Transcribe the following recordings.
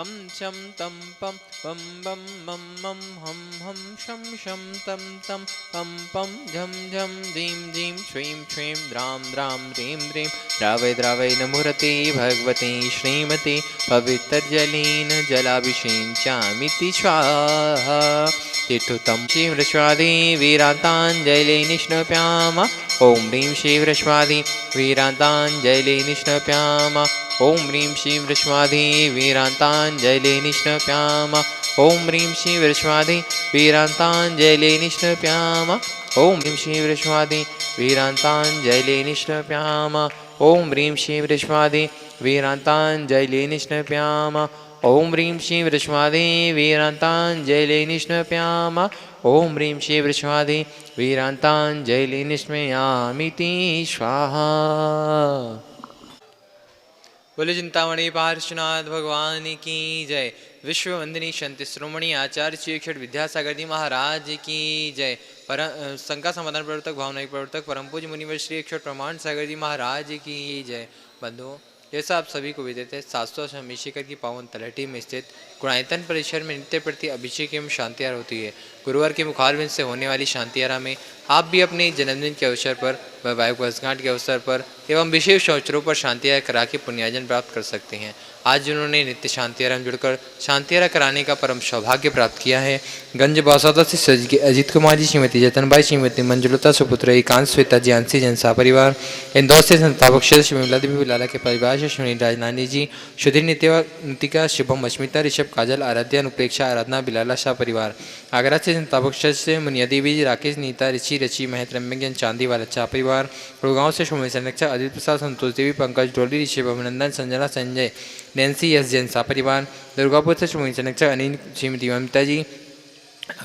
हम शम तम पम बम बम मम मम हम शम शम तम तम पम पम झम झम धीम धीम श्रीं श्रीं द्रां द्रां ह्रीं ह्रीं द्रावय द्रावय नमोरते भगवती श्रीमती पवित्रजलेन जलाभिषेचामिति स्वाहा तीर्थोत्तम शिवृष्वादि वीरान्ताञ्जलि निष्णप्याम ॐ ह्रीं शिवृष्वादि वीरान्ताञ्जलि निष्णप्याम ॐ ह्रीं शिवृष्वादि वीरान्ताञ्जलि निष्णप्याम ॐ ह्रीं शिवृष्वादि वीरान्ताञ्जलि निष्णप्याम ॐ ह्रीं शिवृष्वादि वीरान्ताञ्जलि निष्णप्याम ॐ ह्रीं शिवृष्वादि वीरान्ताञ्जलि निष्णप्याम ॐ ह्रीं शिवृष्वादि वीरान्ताञ्जलि निष्णप्याम ॐ ह्रीं शिवृष्वादि वीरान्ताञ्जलि निष्णयामीति स्वाहा। बोले चिंतामणि पार्श्वनाथ भगवान की जय। विश्व वंदनी शांति श्रोमणी आचार्य श्री अक्षर विद्यासागर जी महाराज की जय। शंका समाधान प्रवर्तक भावनायक प्रवर्तक परम पूज्य मुनिवर श्री अक्षर प्रमाण सागर जी महाराज की जय। बंधुओं, जैसा आप सभी को विदित है, शास्त्रों से अभिषेक की पावन तलहटी में स्थित गुणायतन परिसर में नित्य प्रति अभिषेक एवं शांति आरती होती है। गुरुवार के मुखारबिंद से होने वाली शांति आरा में आप भी अपने जन्मदिन के अवसर पर, वैवाहिक वर्षगांठ के अवसर पर एवं विशेष अवसरों पर शांति आरा करा के पुण्यार्जन प्राप्त कर सकते हैं। आज जिन्होंने नित्य शांति आरा में जुड़कर शांति आरा कराने का परम सौभाग्य प्राप्त किया है, गंज बौसादा से सज के अजीत कुमार जी, श्रीमती जतनबाई, श्रीमती मंजुलता सुपुत्र एकांत, श्वेता जी, आंसी जनसा परिवार, इंदौर से संस्थापक श्री विमला देवी लाला के परिवार से सुनील राजनानी जी, सुधीर नितिका, शुभम, अस्मिता, ऋषभ, काजल, आराध्या, अनुप्रेक्षा, आराधना, बिलाला शाह परिवार, आगरा से संस्थापक से मुनिया देवी जी, राकेश, नीता, ऋषि, रची, महत, रम्यज्ञान, चांदी वाला शाह परिवार, गुड़गांव से सोमेश संरक्षक, अदित प्रसाद, संतोष देवी, पंकज डोली, ऋषभ, अभिनंदन, संजना, संजय, नैन्सी, यस जैन शाह परिवार, दुर्गापुर से सोमेश संरक्षक, अनिल, श्रीमती ममता जी,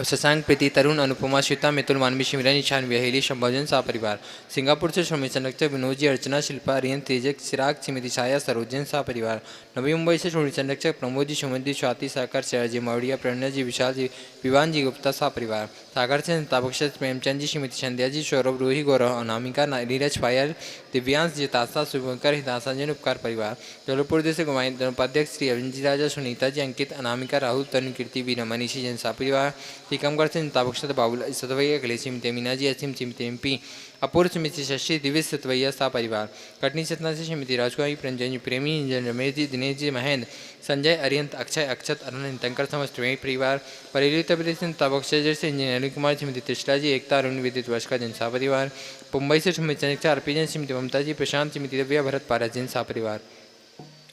शशांक, प्रीति, तरुण, अनुपमा, श्वेता, मितुल, मानवी, शिमरन, ईशान, व्याहेली, शंभोजन शाह परिवार, सिंगापुर से सोमेश संरक्षक, विनोद जी, अर्चना, शिल्पा, रियन, तेजक, चिराग, श्रीमती छाया, सरोजन शाह परिवार, नवी मुंबई से सोमेश संरक्षक, प्रमोद जी, सुमन जी, स्वाति, साकर, शहर जी, मौड़िया, प्रणय जी, विशाल जी, विवान जी, गुप्ता शाह परिवार, सागर से संस्थापक प्रेमचंद जी, श्रीमती संध्या जी, सौरभ, रोही, गौरव, अनामिका, नीरज, पायल, दिव्यांश, जितासा, शुभंकर, हिताशा जन, उपकार परिवार, जबलपुर से उपाध्यक्ष श्री अरविंद जी राजा, सुनीता जी, अंकित, अनामिका, राहुल, तरुण, कीर्ति, बीना, मनीषी जन शाह परिवार, टीकमगढ़ से संस्थापक बाबुल सतवैया, अखिलेश, श्रीमती मीना जी, असीम, श्रीमती एमपी, अपूर्व, श्रीमती शशि, दिव्य सतवैया शाह परिवार, कटनी सतना से श्रीमती राजकुमारी, प्रेमचंद जी, प्रेमी, रमेश जी, दिनेश जी, महेंद्र, संजय, अरियंत, अक्षय, अक्षत, अरुण, तंकर, समस्त परिवार, बरेली तबरेली से संस्थापक से इंजीनियर अनिल कुमार, श्रीमती त्रिशला जी, एकता, अरुण, विद्युत वर्ष का जनसा परिवार, मुंबई से श्रीमती अर्पिजन, श्रीमती ममता जी, प्रशांत, श्रीमती दिव्या, भरत, पारस जैन शाह परिवार,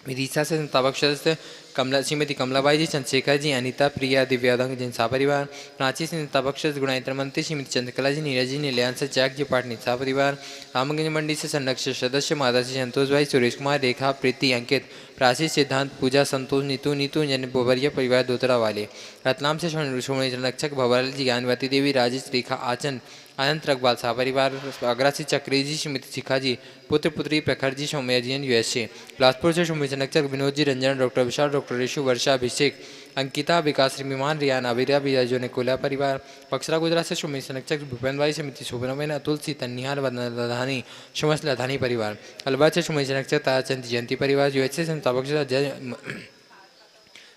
विदिशा से संस्थापक सदस्य कमला, श्रीमती कमलाबाई जी, चंद्रशेखर जी, अनिता, प्रिया, दिव्यादंग जैन शाह परिवार, रांची से संस्थापक सदस्य गुणायत्र मंत्री श्रीमती चंद्रकला जी, नीरज जी, नीलयांश, जैक जी, पाटनी शाह परिवार, रामगंज मंडी से संरक्षक सदस्य माता जी, संतोष भाई, सुरेश कुमार, रेखा, प्रीति, अंकित, प्राची, सिद्धांत, पूजा, संतोष, नीतू जन बोबरिया परिवार दोतरा वाले, रतलाम से संरक्षक भवरल जी, ज्ञानवती देवी, राजेश, रेखा, आचन, अनंत रकबाल शाह परिवार, आगरा से चक्री जी, श्रीमती शिखा जी, पुत्र पुत्री प्रखर जी, सौम्या जी, यूएसए, बिलासपुर से संरक्षक विनोद जी, रंजन, डॉक्टर विशाल, डॉक्टर ऋषु, वर्षा, अभिषेक, अंकिता, विकास, विमान, रियान, अविरा, बिराजो ने कोला परिवार, बक्सरा गुजरात से संरक्षक भूपेंद्र भाई, समिति सुब्रमण्यन, अतुल सी, तन्निहार, लधानी, सुमस लधानी परिवार, अलबा से संरक्षक ताराचंद जयंती परिवार, यूएसए संस्थापक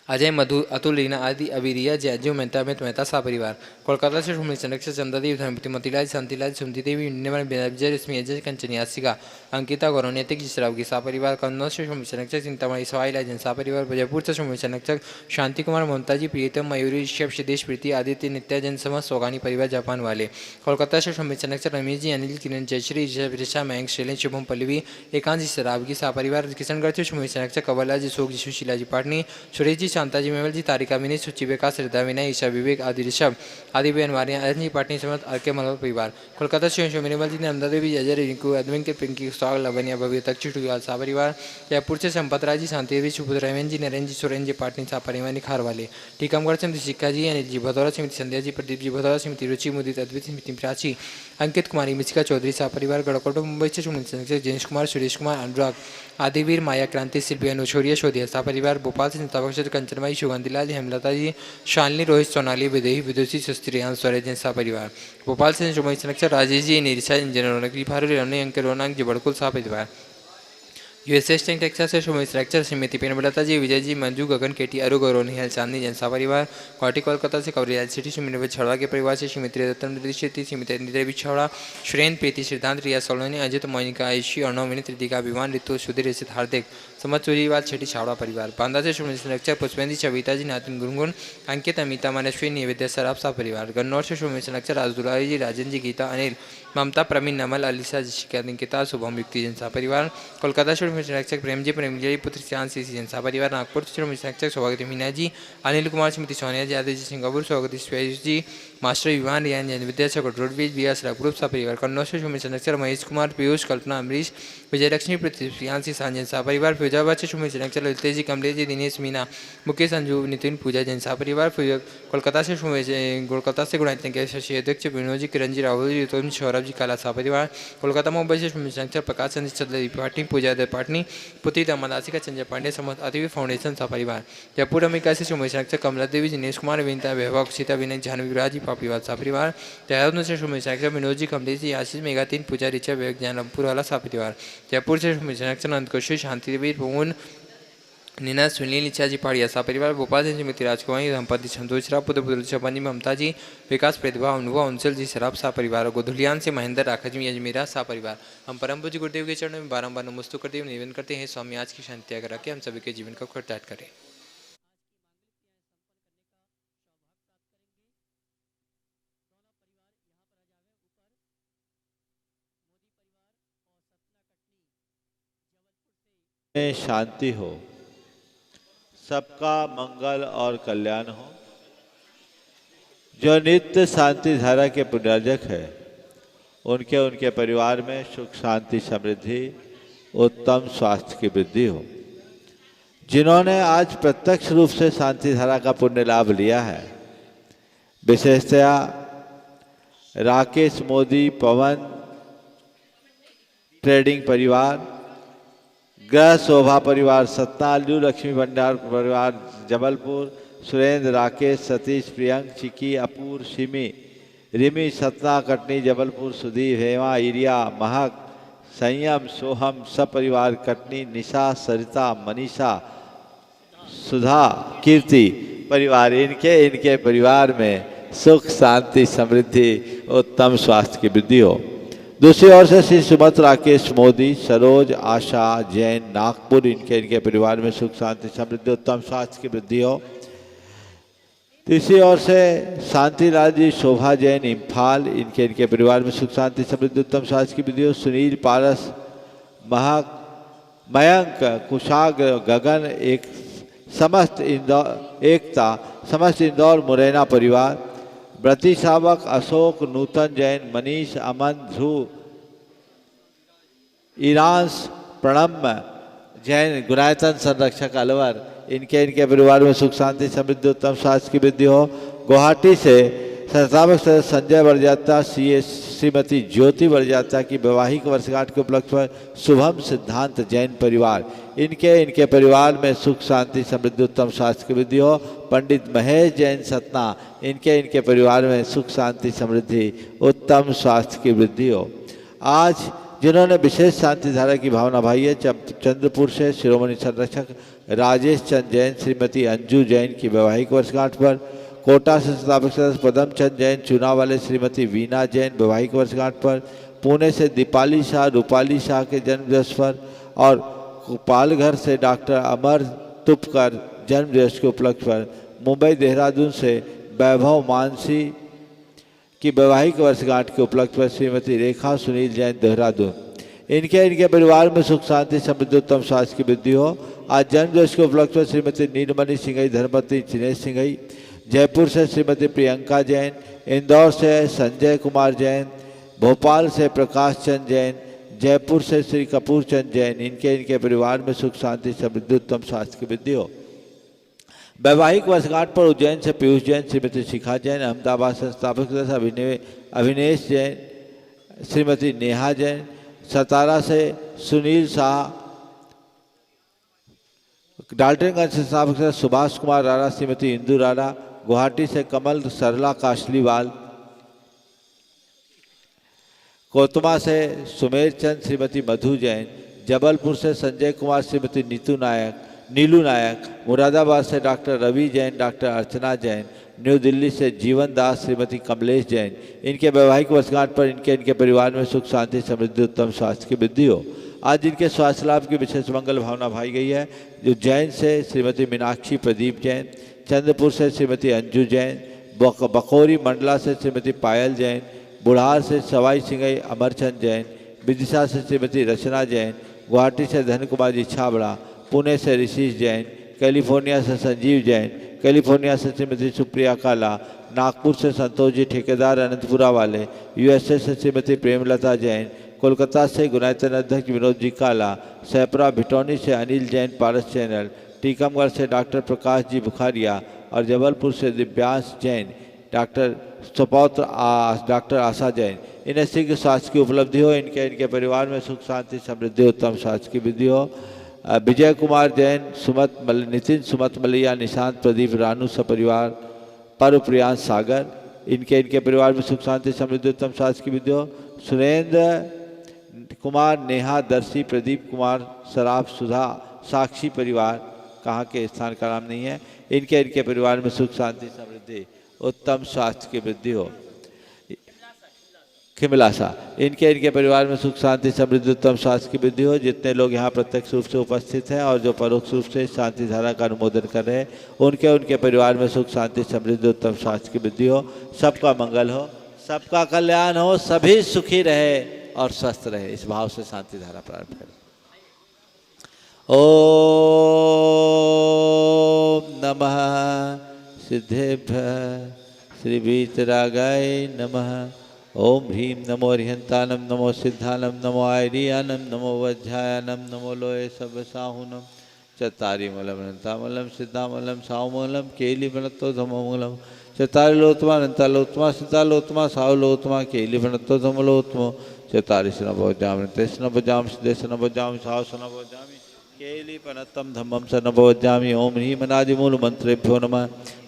अजय, मधु, अतुल, रीना आदि, अबिरिया, जयजू, मेहता, मेहता शाह परिवार, कोलकाता से संरक्षक चंदादेवी, धर्मपति मोतीलाल, शांतिलाल, सुमति देवी, विजय, रश्मि, अजय, कंचन, यासिका, अंकिता, गौरव, नैतिक, जिसराव की शाह परिवार, कन्नौज से संरक्षक चिंतामणि, सवाईला जन शाह परिवार, जयपुर से संरक्षक शांति कुमार, ममता जी, प्रियतम, मयूरी, ऋषभ, सिद्धेश, प्रीति, आदित्य, नित्या जन समस्त, सोगानी परिवार, जापान वाले, कोलकाता से संरक्षक रमेश जी, अनिल, किरण, जयश्री, ऋषा, मयंक, शैलेन, शुभम, पल्लवी, एकांत जी, शराब की शाह परिवार, किशनगढ़ से संरक्षक कवला जी, शोक जी, सुशीला जी, पाटनी, सुरेश जी, शांता जी, मेवल जी, तारिका विनय, सुचि विकास, श्रद्धा विनय, ईशा, विवेक, आदि ऋषभ, आदि बेन वारिया, अजय जी, पाटनी समस्त अर्के मल परिवार, कोलकाता से मेवल जी, नंदा देवी, अजय, रिंकू, अद्विन के पिंकी, स्वाग, लवनिया, भव्य, तक्षुटुयाल शाह परिवार, जयपुर से संपत राज जी, शांति देवी, सुपुत्र रमेन जी, नरेंद्र जी, सुरेंद्र जी, पाटनी शाह परिवार, निखार वाले, टीकमगढ़ से शिक्षा जी, अनिल जी, भदौरा, श्रीमती संध्या जी, प्रदीप जी, भदौरा, श्रीमती रुचि, मुदित, अद्वित, श्रीमती प्राची, अंकित कुमारी, मिसिका चौधरी शाह परिवार, गढ़कोटो, मुंबई से संरक्षक जयेश कुमार, सुरेश कुमार, अनुराग, आदिवीर, माया, क्रांति, शिल्पी, अनुछोरिया, शोधिया शाह परिवार, भोपाल से संस्थापक कंचनबाई, सुगंधिलाल, हेमलता जी, शालिनी, रोहित, सोनाली, विदेही, विदुषी, सुस्त्रियान, स्वराज जैन शाह परिवार, भोपाल से संरक्षक राजेश जी, निरिशा, इंजन, रौनक जी, भारू, रमनी, अंक, रौनक जी, बड़कुल शाह परिवार, यूएसएस टेक्सास से श्रीमती स्ट्रक्चर श्रीमती पेनबलता जी, विजय जी, मंजू, गगन, केटी, अरु, गौरव, निहाल, चांदनी, जनसा परिवार, कौटी कोलकाता से कवरियाल सिटी, श्रीमती छावड़ा के परिवार से श्रीमती रतन शेट्टी, श्रीमती देवी छावड़ा, श्रेन प्रीति, सिद्धांत, रिया सोलोनी, अजित, मोनिका, आयशी, अर्णव, विनीत, रितिका, अभिमान, ऋतु, सुधीर, रिसित, हार्दिक, समझ चूरीवाल छठी छावड़ा परिवार, बांदा से श्रीमती स्ट्रक्चर पुष्पेंद्र, चविता जी, नातिन, गुनगुन, अंकित, अमिता, मनस्वी, निवेद्य, सराब सा परिवार, गन्नौर से श्रीमती स्ट्रक्चर राजदुलारी जी, राजन जी, गीता, अनिल, ममता, प्रवीण, नमल, अलीसा, जिशिका, निकिता, शुभम, युक्ति, जनसा परिवार, कोलकाता श्रीमती स्ट्रक्चर प्रेम जी, प्रेमजी, पुत्र श्यान, सीसी, जनसा परिवार, नागपुर श्रीमती स्ट्रक्चर सौभाग्य मीना जी, अनिल कुमार, श्रीमती सोनिया जी, आदित्य सिंगापुर, स्वागत Shvesh ji, master Vivaan, Riyan Jain, Vidyasagar roadways, B S group सा परिवार, कन्नौज से श्रीमती स्ट्रक्चर महेश कुमार, पीयूष, कल्पना, अमरीश, विजयलक्ष्मी, पृथ्वी, प्रियांशी, सांजन सा परिवार, फिरोजाबाद से श्रीमती स्ट्रक्चर ललित जी, कमलेश जी, दिनेश, मीना, मुकेश, अंजू, नितिन, पूजा, जनसा परिवार, कोलकाता से कोलकाता से गुणायतन के शशि अध्यक्ष विनोद जी, किरण जी, राहुल जी, ऋतुम, सौरभ जी, काला सा परिवार, कोलकाता मुंबई से श्रीमती स्ट्रक्चर प्रकाश संजीत चंद्र पाटनी, पूजा दे पाटनी, पुत्री दामादासी का संजय पांडे, समस्त अतिवि फाउंडेशन सा परिवार, जयपुर अमेरिका से श्रीमती स्ट्रक्चर कमला देवी, दिनेश कुमार, विनीता, वैभव, सीता, विनय, जानवी, राजी, पापीवाल सा परिवार, देहरादून से श्रीमती स्ट्रक्चर विनोद जी, कमलेश जी, आशीष, मेगा, तीन, पूजा, रिचा, विवेक, जानपुर वाला सा परिवार, जयपुर से श्रीमती स्ट्रक्चर नंदकोशी, शांति देवी, पवन, नीना, सुनील, इच्छा जी, पहाड़िया सा परिवार, भोपाल से श्रीमती राजकुमारी, दंपति संतोष राव, पुत्र पुत्र छपन, ममता जी, विकास, प्रतिभा, अनुभव, अंशल जी, शराब सा परिवार, गोधुलियान से महेंद्र, राखज जी, अजमेरा सा परिवार। हम परम पूज्य गुरुदेव के चरणों में बारंबार नमस्तु करते हुए निवेदन करते हैं, स्वामी आज की शांति अगर रखें, हम सभी के जीवन को खरटाट करें। में शांति हो, सबका मंगल और कल्याण हो। जो नित्य शांति धारा के पुनर्जक है, उनके उनके परिवार में सुख, शांति, समृद्धि, उत्तम स्वास्थ्य की वृद्धि हो। जिन्होंने आज प्रत्यक्ष रूप से शांति धारा का पुण्य लाभ लिया है, विशेषतया राकेश मोदी, पवन ट्रेडिंग परिवार, ग्रह शोभा परिवार सतना, अल्लू लक्ष्मी भंडार परिवार जबलपुर, सुरेंद्र, राकेश, सतीश, प्रियंक, चिकी, अपूर, सिमी, रिमी, सतना, कटनी, जबलपुर, सुधीर, हेमा, इरिया, महक, संयम, सोहम, सपरिवार कटनी, निशा, सरिता, मनीषा, सुधा, कीर्ति परिवार, इनके परिवार में सुख, शांति, समृद्धि, उत्तम स्वास्थ्य की वृद्धि हो। दूसरी ओर से श्री सुमत, राकेश मोदी, सरोज, आशा, जैन, नागपुर, इनके परिवार में सुख, शांति, समृद्धि, उत्तम स्वास्थ्य की वृद्धि हो। तीसरी ओर से शांतिलाल जी, शोभा जैन, इम्फाल, इनके परिवार में सुख, शांति, समृद्धि, उत्तम स्वास्थ्य की वृद्धि हो। सुनील, पारस, महक, मयंक, कुशाग्र, गगन, समस्त इंदौर मुरैना परिवार, व्रती सावक, अशोक, नूतन जैन, मनीष, अमन, ध्रुव, ईरांश, प्रणम जैन, गुणायतन संरक्षक अलवर, इनके परिवार में सुख, शांति, समृद्धि, उत्तम स्वास्थ्य की वृद्धि हो। गुवाहाटी से संस्थापक सदस्य संजय बरजात्या, श्रीमती ज्योति बरजात्या की वैवाहिक वर्षगांठ के उपलक्ष्य पर शुभम सिद्धांत जैन परिवार, इनके परिवार में सुख, शांति, समृद्धि, उत्तम स्वास्थ्य की वृद्धि हो। पंडित महेश जैन सतना, इनके परिवार में सुख, शांति, समृद्धि, उत्तम स्वास्थ्य की वृद्धि हो। आज जिन्होंने विशेष शांति धारा की भावना भाई है, चंद्रपुर से शिरोमणि संरक्षक राजेश चंद जैन, श्रीमती अंजू जैन की वैवाहिक वर्षगांठ पर, कोटा से संस्थापक सदस्य पदम चंद जैन, चुनाव वाले श्रीमती वीना जैन वैवाहिक वर्षगांठ पर, पुणे से दीपाली शाह, रूपाली शाह के जन्मदिवस पर, और पालघर से डॉक्टर अमर तुपकर जन्मदिवस के उपलक्ष्य पर, मुंबई देहरादून से वैभव मानसी की वैवाहिक वर्षगांठ के उपलक्ष्य पर श्रीमती रेखा सुनील जैन देहरादून, इनके परिवार में सुख, शांति, समृद्धि, उत्तम स्वास्थ्य की वृद्धि हो। आज जन्मदिवस के उपलक्ष्य पर श्रीमती नीलमणि सिंघई, धर्मपति चिनेश सिंघई, जयपुर से श्रीमती प्रियंका जैन, इंदौर से संजय कुमार जैन, भोपाल से प्रकाश चंद जैन, जयपुर से श्री कपूर चंद जैन, इनके परिवार में सुख, शांति, समृद्धि, उत्तम स्वास्थ्य की वृद्धि हो। वैवाहिक वर्षगांठ पर उज्जैन से पीयूष जैन, श्रीमती शिखा जैन, अहमदाबाद से संस्थापक सदस्य अभिनेश जैन, श्रीमती नेहा जैन, सतारा से सुनील शाह, डाल्टनगंज से संस्थापक सदस्य सुभाष कुमार राणा, श्रीमती इंदु राणा, गुवाहाटी से कमल सरला काशलीवाल, कोतमा से सुमेर चंद, श्रीमती मधु जैन, जबलपुर से संजय कुमार श्रीमती नीलू नायक, मुरादाबाद से डॉक्टर रवि जैन, डॉक्टर अर्चना जैन, न्यू दिल्ली से जीवन दास, श्रीमती कमलेश जैन। इनके वैवाहिक वर्षगांठ पर इनके परिवार में सुख शांति समृद्धि उत्तम स्वास्थ्य की वृद्धि हो। आज इनके स्वास्थ्य लाभ की विशेष मंगल भावना भाई गई है। जो जैन से श्रीमती मीनाक्षी प्रदीप जैन, चंद्रपुर से श्रीमती अंजू जैन, बकौरी मंडला से श्रीमती पायल जैन, बुढ़ार से सवाई सिंगई अमरचंद जैन, विदिशा से श्रीमती रचना जैन, गुवाहाटी से धन कुमार जी छाबड़ा, पुणे से ऋषिश जैन, कैलिफोर्निया से संजीव जैन, कैलिफोर्निया से श्रीमती सुप्रिया काला, नागपुर से संतोष जी ठेकेदार अनंतपुरा वाले, यूएसए से श्रीमती प्रेमलता जैन, कोलकाता से गुणायतन अध्यक्ष विनोद जी काला, सैपरा भिटौनी से अनिल जैन पारस चैनल, टीकमगढ़ से डॉक्टर प्रकाश जी बुखारिया और जबलपुर से दिव्यांश जैन, डॉक्टर सुपौत्र डॉक्टर आशा जैन। इन्हें शीघ्र स्वास्थ्य की उपलब्धि हो। इनके परिवार में सुख शांति समृद्धि उत्तम स्वास्थ्य की वृद्धि हो। विजय कुमार जैन, नितिन सुमत मलिया, निशांत प्रदीप रानू सपरिवार, पर्व प्रियांश सागर। इनके परिवार में सुख शांति समृद्धि उत्तम स्वास्थ्य की वृद्धि हो। सुरेंद्र कुमार, नेहा, दर्शी, प्रदीप कुमार, सराफ, सुधा, साक्षी परिवार, कहाँ के स्थान का नाम नहीं है। इनके परिवार में सुख शांति समृद्धि उत्तम स्वास्थ्य की वृद्धि हो। खिमलासा, इनके परिवार में सुख शांति समृद्धि उत्तम स्वास्थ्य की वृद्धि हो। जितने लोग यहाँ प्रत्यक्ष रूप से उपस्थित हैं और जो परोक्ष रूप से शांति धारा का अनुमोदन कर रहे हैं, उनके परिवार में सुख शांति समृद्धि उत्तम स्वास्थ्य की वृद्धि हो। सबका मंगल हो, सबका कल्याण हो, सभी सुखी रहे और स्वस्थ रहे। इस भाव से शांति धारा प्रारंभ करें। ओम नमः सिद्धेभ्यः श्री वीतरागाय नमः। ओम ह्रीं नमो अरिहंतानम, नमो सिद्धानम, नमो आयरियानम, नमो वज्रायानम, नमो लोये सवसाहुनम, चत्तारिमलम सिद्धामलम साहुमलम केलिवनतो धमोमलम, चत्तारिलोत्तमा अनंतालोत्तमा सिद्धालोत्तमा साहुलोत्तमा केलिवनतो धमलोत्तमो, चत्तारिशनभोजामि तेष्णभोजामि सिद्धेशनभोजामि साहुशनभोजामि केलिपनत्तम धम्मम सनभोजामि। ओम ह्रीं अनादिमूल मंत्रेभ्यो नमः।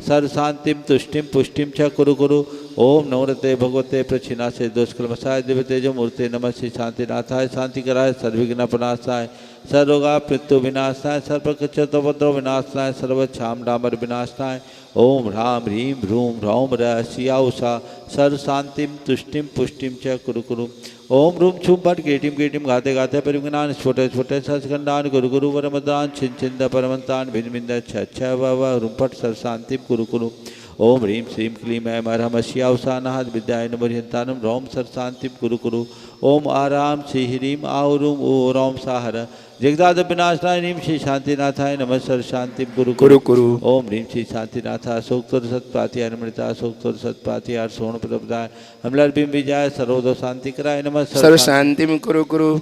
सर्व शांतिम तुष्टिम पुष्टिम च कुरु कुरु। ओम नमोते भगवते प्रचिनाशे दोषकलमसाय दिव्य तेजो मूर्ते नमः। श्री शांतिनाथाय शांतिकराय सर्वविघ्नप्रणाशाय सर्वरोगा मृत्यु विनाशाय सर्वकचतोपद्रव विनाशाय सर्वक्षाम डामर विनाशाय। ओम ह्रां ह्रीं भ्रूं ह्रौं रसिया उषा सर्व शांतिम तुष्टिम पुष्टिम च कुरु कुरु। ओम रूम छुम पट केटिम केटिम गाते गाते परिगणान स्फुटे स्फुटे सचखंडान गुरु गुरु वरमदान छिन छिंद परमंतान भिन्न भिन्न छ व रूम पट सर्व शांतिम कुरु कुरु। ओम ह्रीं श्रीं क्लीं ऐं मरहमस्या उषानाहद विद्याय नमोरिहंतानम रौम सर्व शांतिम कुरु कुरु। ओम आराम श्री ह्रीं आहुरूम ओ रौम साहर जगदाद विनाशनाय ह्रीं श्री शांतिनाथाय नमः सर्व शांतिम कुरु कुरु कुरु। ओम ह्रीं श्री शांतिनाथ अशोकतर सत्पाति अनमृता अशोकतर सत्पाति आर सोण प्रदाय हमलर बिंब विजय सर्वदो शांतिकराय नमः सर्व शांतिम कुरु कुरु।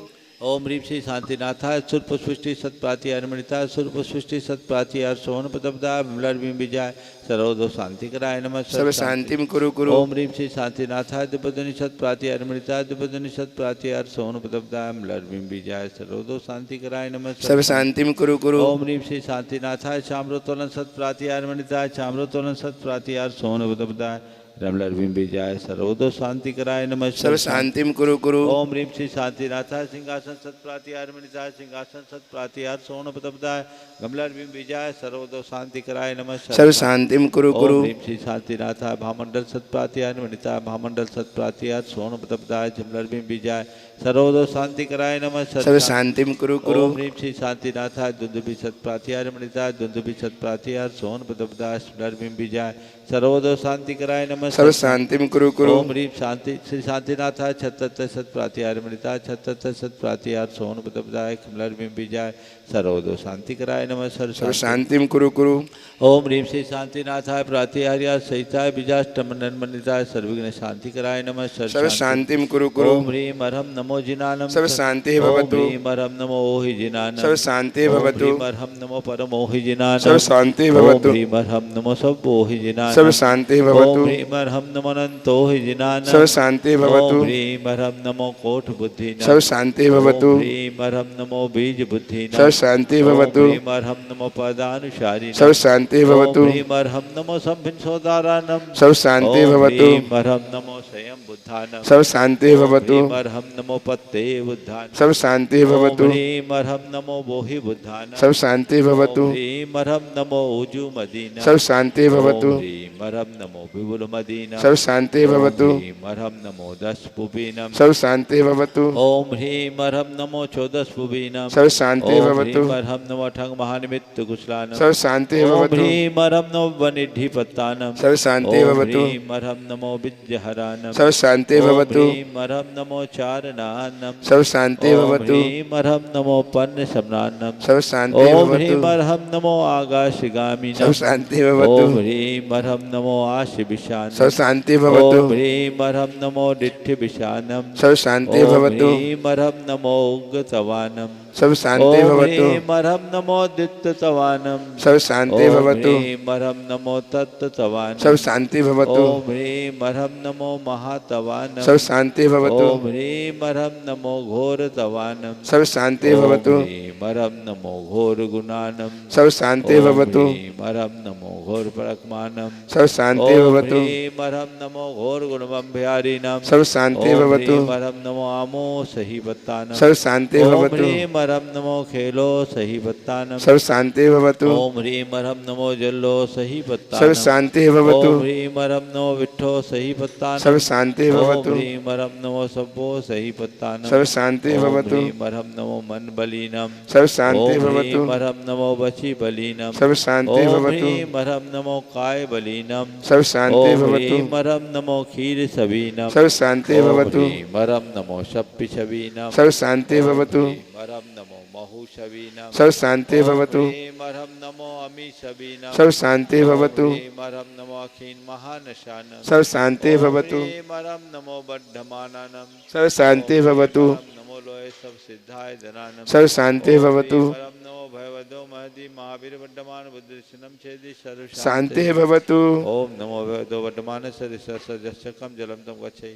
ओम ह्रीं श्री शांतिनाथाय सुरपुष्टि सत्पाति अनमृता सुरपुष्टि सत्पाति आर सोण प्रदाय हमलर बिंब विजय सर्वदो शांतिकराय नमः सर्व शांतिम कुरु कुरु। ओम ह्रीं श्री शांतिनाथाय द्विपदनि सत्प्राति अनमृता द्विपदनि सत्प्राति आर सोन प्रदाय हमलर बिंब विजय सर्वदो शांतिकराय नमः सर्व शांतिम कुरु कुरु। ओम ह्रीं श्री शांतिनाथाय चाम्रोतोलन सत्प्राति अनमृताय चाम्रोतोलन सत्प्राति आर सोन प्रदाय रमलर बिंब विजय सर्वदो शांतिकराय नमः सर्व शांतिम कुरु कुरु। ओम ह्रीं श्री शांतिनाथाय सिंहासन सत्प्राति अनमृताय सिंहासन सत्प्राति आर सोन प्रदाय गमलर बिंब विजय सर्वदो शांतिकराय नमः सर्व शांतिम कुरु कुरु। ओम ह्रीं श्री शांतिनाथाय भामंडल सत्प्राति अनमृताय भामंडल सत्प्राति आर सोन प्रदाय झमलर बिंब विजय सर्वदो शांतिकराय नमः सर्व शांतिम कुरु कुरु। ओम ह्रीं श्री शांतिनाथाय दुंदुभि सत्प्राति अनमृताय दुंदुभि सत्प्राति आर सोन प्रदाय झमलर बिंब विजय सर्वदो शांतिकराय नमः सर्व शांतिम कुरु कुरु। ओम ह्रीं शांति श्री शांतिनाथाय छत्तर सत्प्राति अनमृताय छत्तर सत्प्राति आर सोन प्रदाय खमलर बिंब विजय सर्वदो शांतिकराय नमः सर्व शांतिम कुरु कुरु। ओम ह्रीं श्री शांतिनाथाय प्रातिहार्य सहिताय बीजाष्टमनन्मनिताय सर्वविघ्न शांतिकराय नमः सर्व शांतिम कुरु कुरु। ओम ह्रीं अरहं नमो जिनानं सर्व शांति भवतु। ओम ह्रीं अरहं नमो ओहि जिनानं सर्व शांति भवतु। ओम ह्रीं अरहं नमो परमोहि जिनानं सर्व शांति भवतु। ओम ह्रीं अरहं नमो सब ओहि जिनानं सर्व शांति भवतु। ओम ह्रीं ह्रीं अर्हं नमो अनन्तो हि जिनानं सर्व शांति भवतु ॐ ह्रीं अर्हं नमो कोट बुद्धिनां सर्व शांति भवतु ॐ ह्रीं अर्हं नमो बीज बुद्धिनां सर्व शांति भवतु ॐ ह्रीं अर्हं नमो पदानुसारिणां सर्व शांति भवतु ॐ ह्रीं अर्हं नमो संभिन्सोदारानं सर्व शांति ॐ भवतु ह्रीं अर्हं नमो स्वयं बुद्धानं सर्व शांति ॐ भवतु ह्रीं अर्हं नमो पत्ते बुद्धानं सर्व शांति ॐ भवतु ह्रीं अर्हं नमो बोहि बुद्धानं सर्व शांति भवतु ॐ ह्रीं अर्हं नमो ऊजुमदीनं सर्व शांति भवतु ॐ ह्रीं अर्हं नमो विपुलमदीनं सर्व शांति भवतु ॐ ह्रीं अर्हं नमो दशपुबीनं सर्व शांति भवतु ॐ ह्रीं अर्हं नमो चौदशपुबीनं सर्व शांति ॐ भवतु ह्रीं अर्हं नमो ठंग महानिमित्त कुशलानं सर्व शांति ॐ भवतु ह्रीं अर्हं नमो वनिधिपत्तानं सर्व शांति ॐ भवतु ह्रीं अर्हं नमो विद्यहरानं सर्व शांति ॐ भवतु ह्रीं अर्हं नमो चारणानं सर्व शांति ॐ भवतु ह्रीं अर्हं नमो पन्नसम्रान्नं सर्व शांति ॐ भवतु ह्रीं अर्हं नमो आकाशगामिनं सर्व शांति भवतु ॐ ह्रीं अर्हं नमो आशिविशानं सर्व शांति ॐ भवतु ह्रीं अर्हं नमो डिठ्ठिविशानं सर्व शांति ॐ भवतु ह्रीं अर्हं नमो उग्गतवानं सर्व शांति ॐ भवतु ह्रीं अर्हं नमो दित्ततवानं सर्व शांति ॐ भवतु ह्रीं अर्हं नमो तत्ततवानं सर्व शांति भवतु ॐ ह्रीं अर्हं नमो महातवानं सर्व शांति भवतु ॐ ह्रीं अर्हं नमो घोरतवानं सर्व शांति भवतु ॐ ह्रीं अर्हं नमो घोरगुणानं सर्व शांति ॐ भवतु ह्रीं अर्हं नमो घोरपरक्मानं सर्व शांति ॐ भवतु ह्रीं अर्हं नमो घोरगुणमम्भयारिणां सर्व शांति ॐ भवतु ह्रीं अर्हं नमो आमो सहीपत्तानं सर्व शांति ॐ भवतु ह्रीं अर्हं नमो खेलो सहीपत्तानं सर्व शांति भवतु ॐ ह्रीं अर्हं नमो जल्लो सर्व सहीपत्तानं शांति ॐ भवतु ह्रीं अर्हं नमो विट्ठो सहीपत्तानं सर्व शांति ॐ भवतु ह्रीं अर्हं नमो सब्बो सहीपत्तानं सर्व शांति ॐ भवतु ह्रीं अर्हं नमो मनबलीनं सर्व शांति ॐ भवतु ह्रीं अर्हं नमो वचीबलीनं सर्व शांति ॐ भवतु ह्रीं अर्हं नमो कायबलीनं सर्व शांति ॐ भवतु ह्रीं अर्हं नमो क्षीरसवीनं सर्व शांति ॐ भवतु ह्रीं अर्हं नमो शप्पिशवीनं सर्व शांति भवतु ॐ ह्रीं अर्हं नमो बहुशवीनं सर्व शांति भवतु ॐ ह्रीं अर्हं नमो अमीशवीनं सर्व शांति भवतु ॐ ह्रीं अर्हं नमो अखीन महानशानं सर्व शांति भवतु ॐ ह्रीं अर्हं नमो बद्धमानानं सर्व शांति भवतु ॐ ह्रीं नमो लोय सब सिद्धाय धनानं सर्व शांति ॐ भवतु ह्रीं अर्हं नमो भयवदो महदी महावीर वर्धमान बुद्धिर्शनं छेदि सर्व शांति भवतु ओम नमो भगवतो वर्धमान सरिसस्सजस्सकं जलं तं गच्छै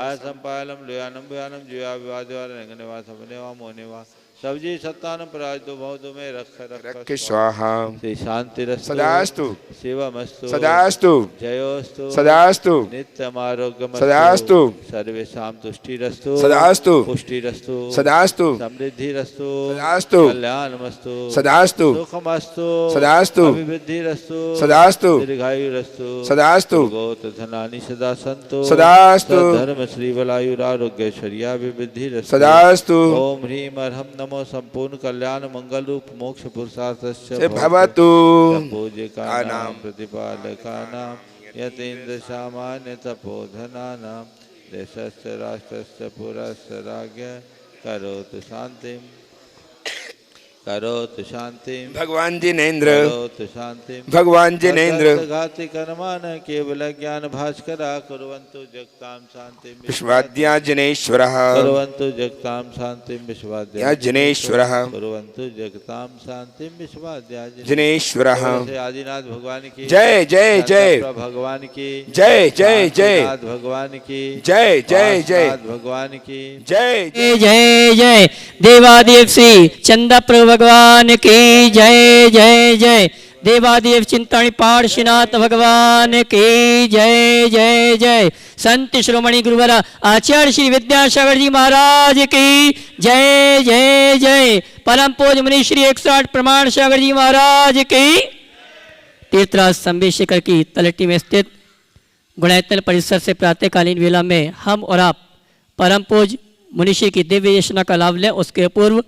आसंपायलं लुयानं भुयानं जुया विवादवार रंगनेवा समनेवा मोनेवा सब्जी सत्तानं पराजतो भवतु में रख स्वाहा श्री शांतिरस्तु सदास्तु शिवमस्तु सदास्तु जयोस्तु सदास्तु नित्यमारोग्यमस्तु सदास्तु सर्वेषां तुष्टिरस्तु सदास्तु पुष्टिरस्तु सदास्तु समृद्धिरस्तु सदास्तु कल्याणमस्तु सदास्तु सुखमस्तु सदास्तु अभिवृद्धिरस्तु सदास्तु दीर्घायुरस्तु सदास्तु गोत धनानि सदा सन्तु सदास्तु धर्म श्री बलायुरारोग्यैश्वर्याभिवृद्धिरस्तु सदास्तु ओम ह्रीं अर्हं नमो संपूर्ण कल्याण मंगल रूप मोक्ष पुरुषार्थस्य भवतु पूज्यकानां प्रतिपालकानां यतीन्द्र सामान्य तपोधनानां देशस्य राष्ट्रस्य पुरस्य राज्ञ करोतु शांतिं करोतु शांतिं भगवान जिनेन्द्र करोतु शांतिं भगवान जिनेन्द्र घाति कर्मान केवल ज्ञान भास्करा कुर्वन्तु जगतां शांतिं विश्वाद्या जिनेश्वरः कुर्वन्तु जगतां शांतिं विश्वाद्या या जिनेश्वरः कुर्वन्तु जगतां शांतिं विश्वाद्या जिनेश्वरः आदिनाथ भगवान की जय जय जय भगवान की जय जय जय नाथ भगवान की जय जय जय भगवान की जय जय जय जय देवादेव श्री चंदा प्रभु भगवान की जय जय जय देवादेव चिंतामणि पार्श्वनाथ भगवान की जय जय जय संत श्रोमणी गुरुवर आचार्य श्री विद्यासागर जी महाराज की जय जय जय परम पूज्य मुनि श्री 108 प्रमाण सागर जी महाराज की तीर्थराज संबेशेखर की तलहटी में स्थित गुणायतन परिसर से प्रातःकालीन वेला में हम और आप परम पूज्य मुनिषी की दिव्य यशना का लाभ लें। उसके पूर्व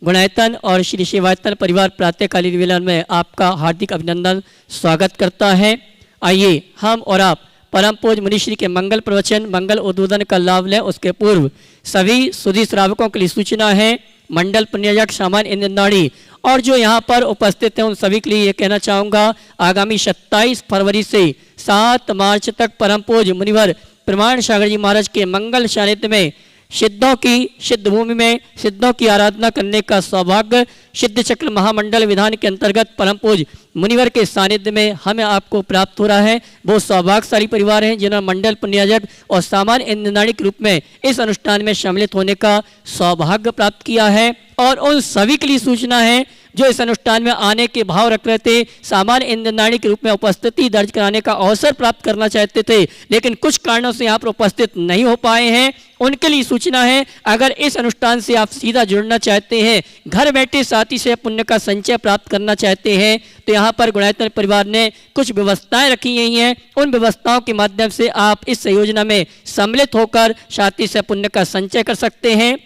गुणायतन और श्री शिवायतन परिवार प्रातःकालीन वेला में आपका हार्दिक अभिनंदन स्वागत करता है। आइए हम और आप परम पूज्य मुनिश्री के मंगल प्रवचन मंगल उद्बोधन का लाभ लें। उसके पूर्व सभी सुधी श्रावकों के लिए सूचना है, मंडल पुण्यजक सामान्य इंद्रदाणी और जो यहाँ पर उपस्थित हैं उन सभी के लिए ये कहना चाहूँगा, आगामी 27 फरवरी से 7 मार्च तक परम पूज्य मुनिवर प्रमाण सागर जी महाराज के मंगल सानिध्य में सिद्धों की सिद्ध भूमि में सिद्धों की आराधना करने का सौभाग्य सिद्ध चक्र महामंडल विधान के अंतर्गत परम पूज्य मुनिवर के सानिध्य में हमें आपको प्राप्त हो रहा है। वो सौभाग्यशाली परिवार हैं जिन्होंने मंडल पुण्याजक और सामान्य इंद्रनाणी के रूप में इस अनुष्ठान में सम्मिलित होने का सौभाग्य प्राप्त किया है। और उन सभी के लिए सूचना है जो इस अनुष्ठान में आने के भाव रख रहे थे, सामान्य इंद्रनाणी के रूप में उपस्थिति दर्ज कराने का अवसर प्राप्त करना चाहते थे, लेकिन कुछ कारणों से यहाँ पर उपस्थित नहीं हो पाए हैं, उनके लिए सूचना है अगर इस अनुष्ठान से आप सीधा जुड़ना चाहते हैं, घर बैठे साथी से पुण्य का संचय प्राप्त करना चाहते हैं, तो यहाँ पर गुणायतन परिवार ने कुछ व्यवस्थाएं रखी गई हैं। उन व्यवस्थाओं के माध्यम से आप इस योजना में सम्मिलित होकर साथी से पुण्य का संचय कर सकते हैं।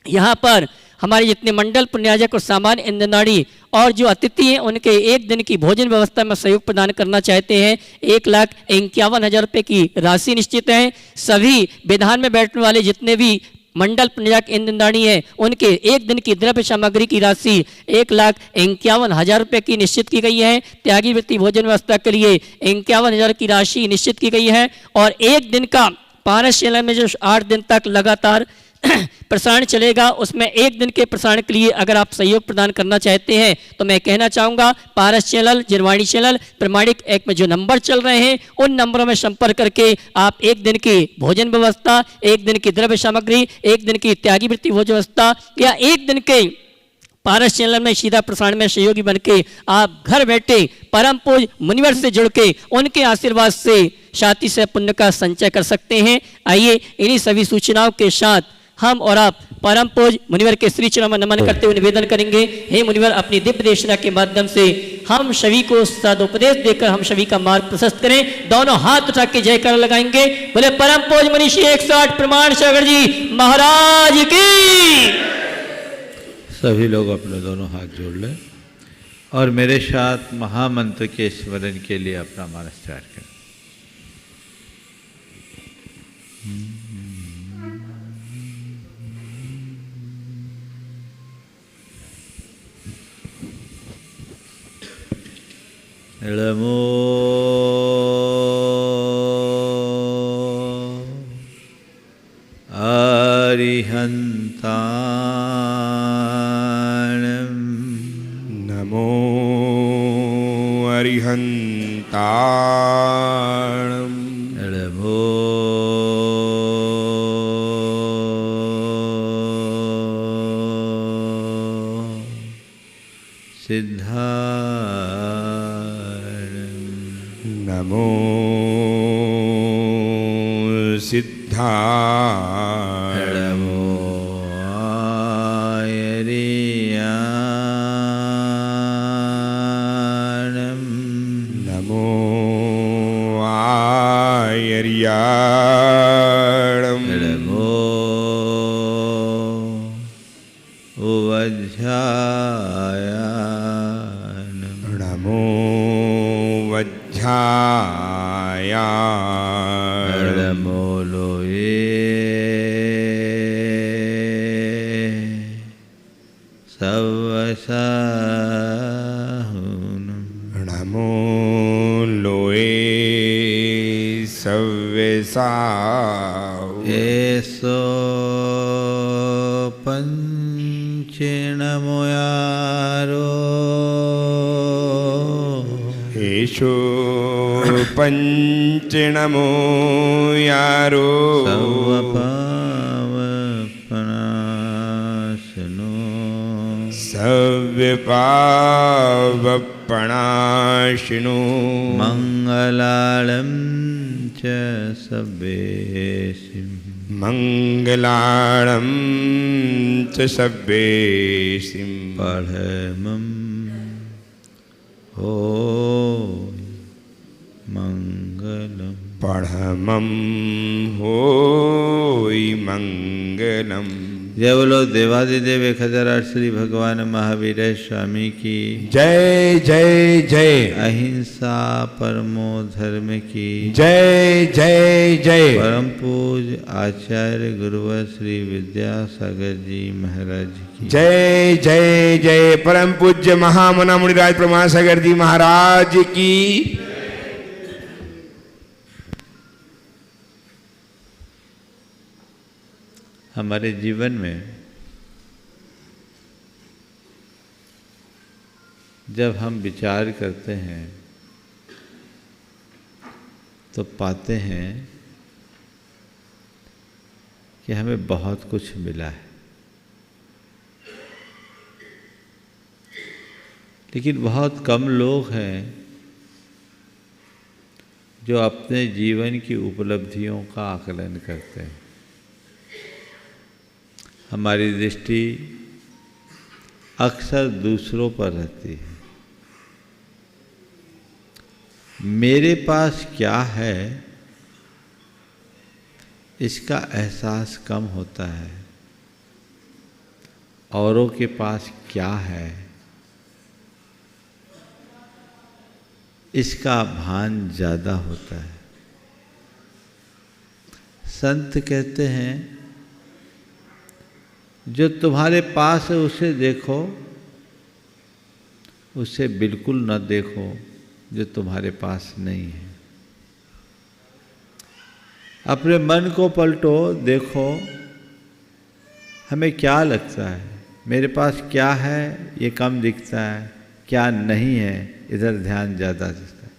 यहाँ पर हमारे जितने मंडल पुण्याजक और सामान्य इंद्रनाड़ी और जो अतिथि हैं उनके एक दिन की भोजन व्यवस्था में सहयोग प्रदान करना चाहते हैं। 1,51,000 रुपये की राशि निश्चित है। सभी विधान में बैठने वाले जितने भी मंडल पुण्याजक इंद्रनाड़ी हैं उनके एक दिन की द्रव्य सामग्री की राशि 1,51,000 रुपये की निश्चित की गई है। त्यागी वृत्ति भोजन व्यवस्था के लिए 51,000 की राशि निश्चित की गई है। और एक दिन का पारसशाला में जो 8 दिन तक लगातार प्रसारण चलेगा, उसमें एक दिन के प्रसारण के लिए अगर आप सहयोग प्रदान करना चाहते हैं तो मैं कहना चाहूँगा पारस चैनल, जिरवाणी चैनल, प्रमाणिक एक में जो नंबर चल रहे हैं उन नंबरों में संपर्क करके आप एक दिन की भोजन व्यवस्था, एक दिन की द्रव्य सामग्री, एक दिन की त्यागी वृत्ति भोजन व्यवस्था या एक दिन के पारस चैनल में सीधा प्रसारण में सहयोगी बनके आप घर बैठे परम पूज्य मुनिवर से जुड़ के उनके आशीर्वाद से साथी से पुण्य का संचय कर सकते हैं। आइए इन्हीं सभी सूचनाओं के साथ हम और आप परम पूज्य मुनिवर के श्री चरणों में नमन करते हुए निवेदन करेंगे, हे मुनिवर अपनी दिव्य देशना के माध्यम से हम सभी को सदुपदेश देकर हम सभी का मार्ग प्रशस्त करें। दोनों हाथ उठा के जयकार लगाएंगे। बोले परम पूज्य मनीषी 108 प्रमाण सागर जी महाराज की। सभी लोग अपने दोनों हाथ जोड़ लें और मेरे साथ महामंत्र के स्मरण के लिए अपना मानस तैयार करें। नमो अरिहन्ताणं नमो अरिहन्ताणं नमो नमो सिद्धाय नमो आयर्याणं नमो आयर्याणं नमो उवध्यायानं नमो वज्झायाणं नमो लोये सवसाहुनं नमो लोये सव्यसाव एसो पंचेणमोयारो एषो पञ्चनमो यारो सर्वपावपनाशनो सव्यपावपणाशिनो मङ्गलालं च सब्बेसिं मङ्गलानं च सब्बेसिं परमं हो मङ्गलम् परमं होय मङ्गलम्। जय बोलो देवादिदेव 1008 श्री भगवान महावीर स्वामी की जय जय जय। अहिंसा परमो धर्म की जय जय जय। परम पूज्य आचार्य गुरुवर श्री विद्यासागर जी महाराज की जय जय जय। परम पूज्य महामना मुनिराज प्रमाण सागर जी महाराज की। हमारे जीवन में जब हम विचार करते हैं तो पाते हैं कि हमें बहुत कुछ मिला है, लेकिन बहुत कम लोग हैं जो अपने जीवन की उपलब्धियों का आकलन करते हैं। हमारी दृष्टि अक्सर दूसरों पर रहती है। मेरे पास क्या है इसका एहसास कम होता है, औरों के पास क्या है इसका भान ज़्यादा होता है। संत कहते हैं जो तुम्हारे पास है उसे देखो, उसे बिल्कुल न देखो जो तुम्हारे पास नहीं है। अपने मन को पलटो, देखो हमें क्या लगता है, मेरे पास क्या है ये कम दिखता है, क्या नहीं है इधर ध्यान ज़्यादा दिखता है।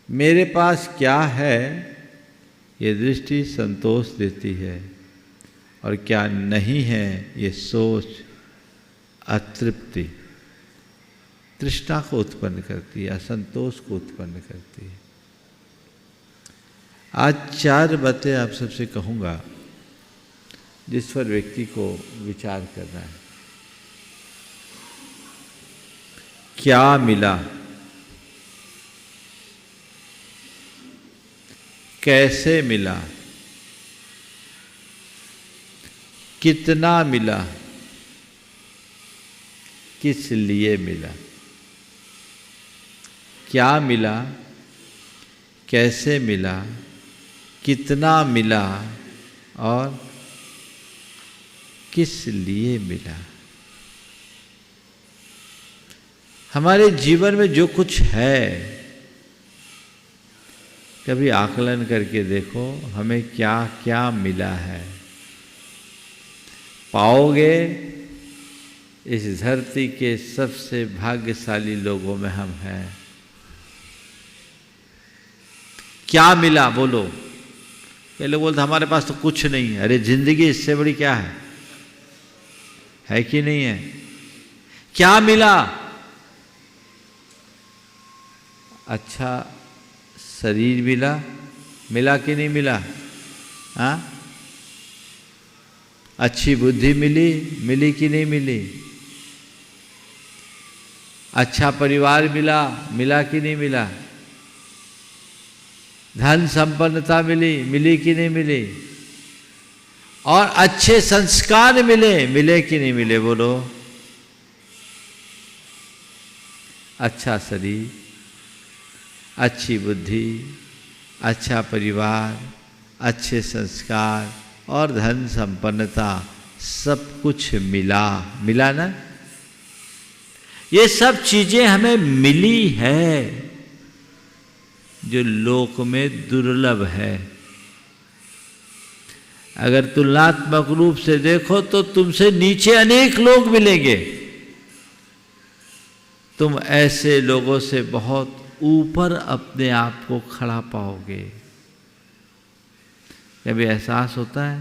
मेरे पास क्या है ये दृष्टि संतोष देती है, और क्या नहीं है ये सोच अतृप्ति, तृष्णा को उत्पन्न करती है, असंतोष को उत्पन्न करती है। आज 4 बातें आप सबसे कहूँगा जिस पर व्यक्ति को विचार करना है। क्या मिला, कैसे मिला, कितना मिला, किस लिए मिला। क्या मिला, कैसे मिला, कितना मिला और किस लिए मिला। हमारे जीवन में जो कुछ है कभी आकलन करके देखो हमें क्या क्या मिला है। पाओगे इस धरती के सबसे भाग्यशाली लोगों में हम हैं। क्या मिला बोलो। ये लोग बोलते हमारे पास तो कुछ नहीं है। अरे जिंदगी इससे बड़ी क्या है कि नहीं है। क्या मिला, अच्छा शरीर मिला, मिला कि नहीं मिला। हाँ, अच्छी बुद्धि मिली, मिली कि नहीं मिली। अच्छा परिवार मिला, मिला कि नहीं मिला। धन संपन्नता मिली, मिली कि नहीं मिली। और अच्छे संस्कार मिले, मिले कि नहीं मिले बोलो। अच्छा शरीर, अच्छी बुद्धि, अच्छा परिवार, अच्छे संस्कार और धन संपन्नता, सब कुछ मिला, मिला ना। ये सब चीजें हमें मिली है जो लोक में दुर्लभ है। अगर तुलनात्मक रूप से देखो तो तुमसे नीचे अनेक लोग मिलेंगे, तुम ऐसे लोगों से बहुत ऊपर अपने आप को खड़ा पाओगे। कभी एहसास होता है।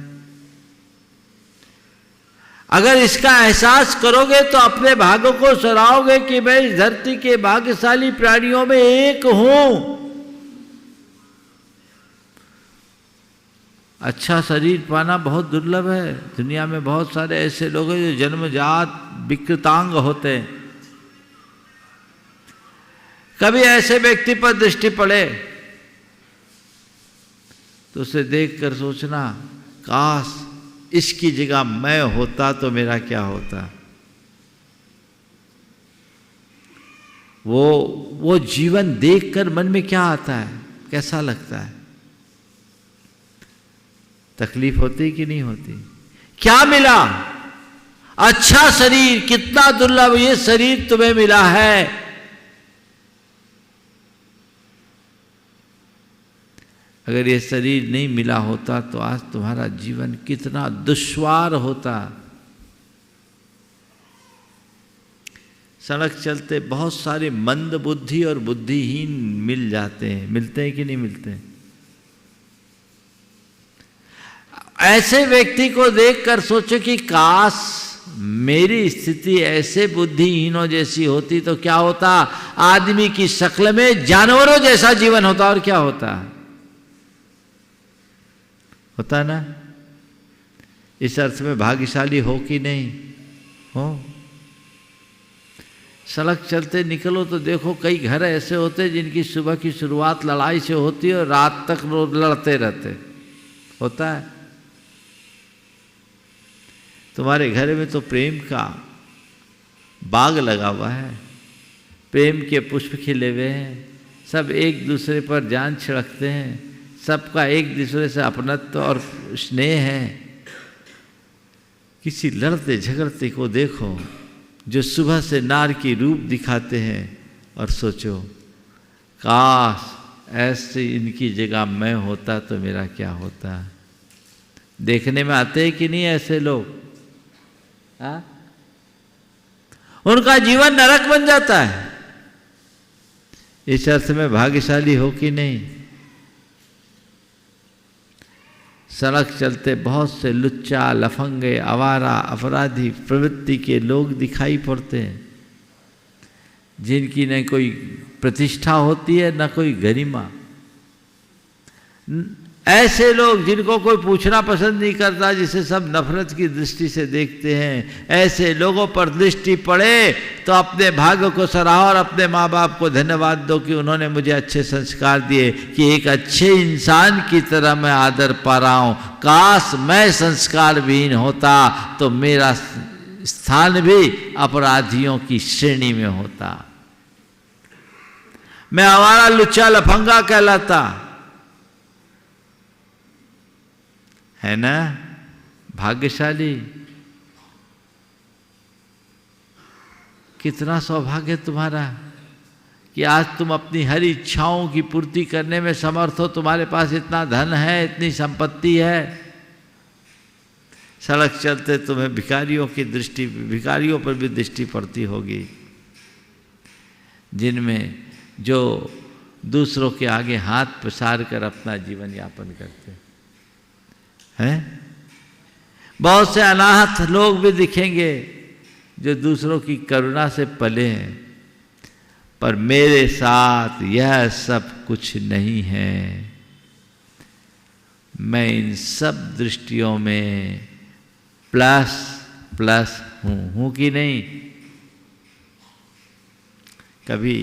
अगर इसका एहसास करोगे तो अपने भाग्य को सराहोगे कि मैं इस धरती के भाग्यशाली प्राणियों में एक हूं। अच्छा शरीर पाना बहुत दुर्लभ है। दुनिया में बहुत सारे ऐसे लोग हैं जो जन्मजात विकृतांग होते हैं। कभी ऐसे व्यक्ति पर दृष्टि पड़े तो उसे देखकर सोचना काश इसकी जगह मैं होता तो मेरा क्या होता। वो जीवन देखकर मन में क्या आता है, कैसा लगता है। तकलीफ होती कि नहीं होती। क्या मिला, अच्छा शरीर, कितना दुर्लभ ये शरीर तुम्हें मिला है। अगर ये शरीर नहीं मिला होता तो आज तुम्हारा जीवन कितना दुश्वार होता। सड़क चलते बहुत सारे मंद बुद्धि और बुद्धिहीन मिल जाते हैं, मिलते हैं कि नहीं मिलते हैं? ऐसे व्यक्ति को देखकर सोचो कि काश मेरी स्थिति ऐसे बुद्धिहीनों जैसी होती तो क्या होता। आदमी की शक्ल में जानवरों जैसा जीवन होता और क्या होता, होता ना। इस अर्थ में भाग्यशाली हो कि नहीं हो। सड़क चलते निकलो तो देखो कई घर ऐसे होते जिनकी सुबह की शुरुआत लड़ाई से होती है और रात तक रोज लड़ते रहते, होता है। तुम्हारे घर में तो प्रेम का बाग लगा हुआ है, प्रेम के पुष्प खिले हुए हैं, सब एक दूसरे पर जान छिड़कते हैं, सबका एक दूसरे से अपनत्व और स्नेह है। किसी लड़ते झगड़ते को देखो जो सुबह से नार की रूप दिखाते हैं और सोचो काश ऐसे इनकी जगह मैं होता तो मेरा क्या होता। देखने में आते हैं कि नहीं ऐसे लोग? हाँ? उनका जीवन नरक बन जाता है। इस अर्थ में भाग्यशाली हो कि नहीं? सड़क चलते बहुत से लुच्चा लफंगे आवारा अपराधी प्रवृत्ति के लोग दिखाई पड़ते हैं जिनकी न कोई प्रतिष्ठा होती है न कोई गरिमा। ऐसे लोग जिनको कोई पूछना पसंद नहीं करता, जिसे सब नफरत की दृष्टि से देखते हैं, ऐसे लोगों पर दृष्टि पड़े तो अपने भाग्य को सराहो और अपने माँ बाप को धन्यवाद दो कि उन्होंने मुझे अच्छे संस्कार दिए, कि एक अच्छे इंसान की तरह मैं आदर पा रहा हूँ। काश मैं संस्कार विहीन होता तो मेरा स्थान भी अपराधियों की श्रेणी में होता, मैं आवारा लुच्चा लफंगा कहलाता, है ना। भाग्यशाली, कितना सौभाग्य तुम्हारा कि आज तुम अपनी हर इच्छाओं की पूर्ति करने में समर्थ हो। तुम्हारे पास इतना धन है, इतनी संपत्ति है। सड़क चलते तुम्हें भिखारियों की दृष्टि, भिखारियों पर भी दृष्टि पड़ती होगी, जिनमें जो दूसरों के आगे हाथ पसार कर अपना जीवन यापन करते हैं। बहुत से अनाथ लोग भी दिखेंगे जो दूसरों की करुणा से पले हैं, पर मेरे साथ यह सब कुछ नहीं है। मैं इन सब दृष्टियों में प्लस प्लस हूँ कि नहीं। कभी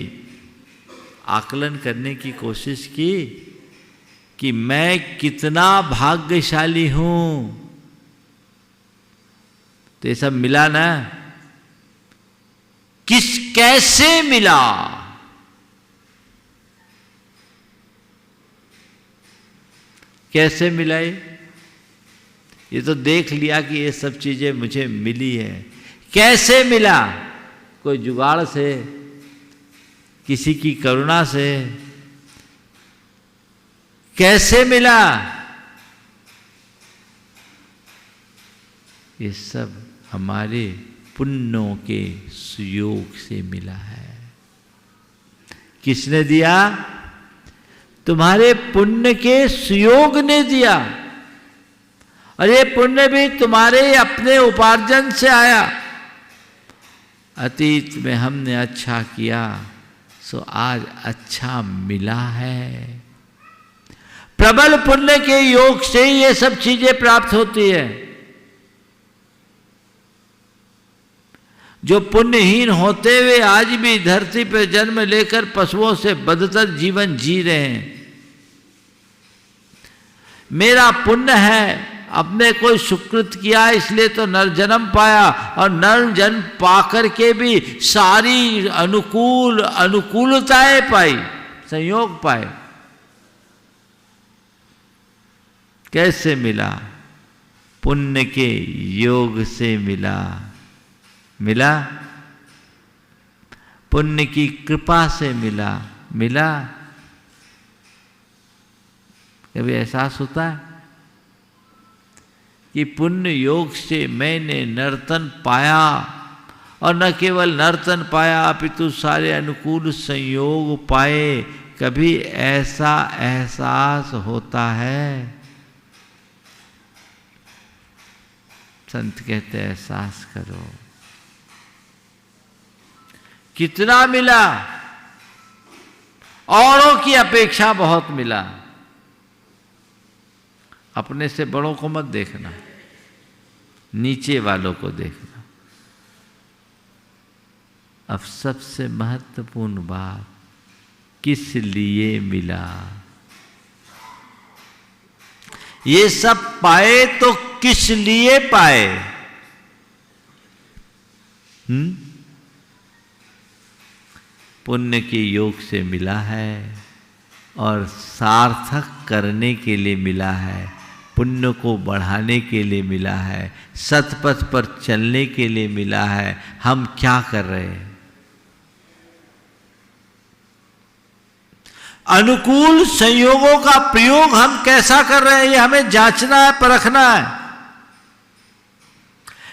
आकलन करने की कोशिश की कि मैं कितना भाग्यशाली हूँ, तो ये सब मिला ना। कैसे मिला? कैसे मिला? ये तो देख लिया कि ये सब चीजें मुझे मिली है। कैसे मिला? कोई जुगाड़ से, किसी की करुणा से। कैसे मिला? ये सब हमारे पुण्यों के सुयोग से मिला है। किसने दिया? तुम्हारे पुण्य के सुयोग ने दिया। और ये पुण्य भी तुम्हारे अपने उपार्जन से आया। अतीत में हमने अच्छा किया सो आज अच्छा मिला है। प्रबल पुण्य के योग से ये सब चीजें प्राप्त होती है। जो पुण्यहीन होते हुए आज भी धरती पर जन्म लेकर पशुओं से बदतर जीवन जी रहे हैं। मेरा पुण्य है, अपने कोई सुकृत किया इसलिए तो नर जन्म पाया, और नर जन्म पाकर के भी सारी अनुकूलताएं पाई, संयोग पाए। कैसे मिला? पुण्य के योग से मिला। मिला पुण्य की कृपा से मिला। मिला कभी एहसास होता है कि पुण्य योग से मैंने नर्तन पाया, और न केवल नर्तन पाया अपितु सारे अनुकूल संयोग पाए। कभी ऐसा एहसास होता है? संत कहते हैं एहसास करो। कितना मिला? औरों की अपेक्षा बहुत मिला। अपने से बड़ों को मत देखना, नीचे वालों को देखना। अब सबसे महत्वपूर्ण बात, किस लिए मिला? ये सब पाए तो किस लिए पाए? पुण्य के योग से मिला है और सार्थक करने के लिए मिला है, पुण्य को बढ़ाने के लिए मिला है, सतपथ पर चलने के लिए मिला है। हम क्या कर रहे हैं? अनुकूल संयोगों का प्रयोग हम कैसा कर रहे हैं, ये हमें जांचना है, परखना है।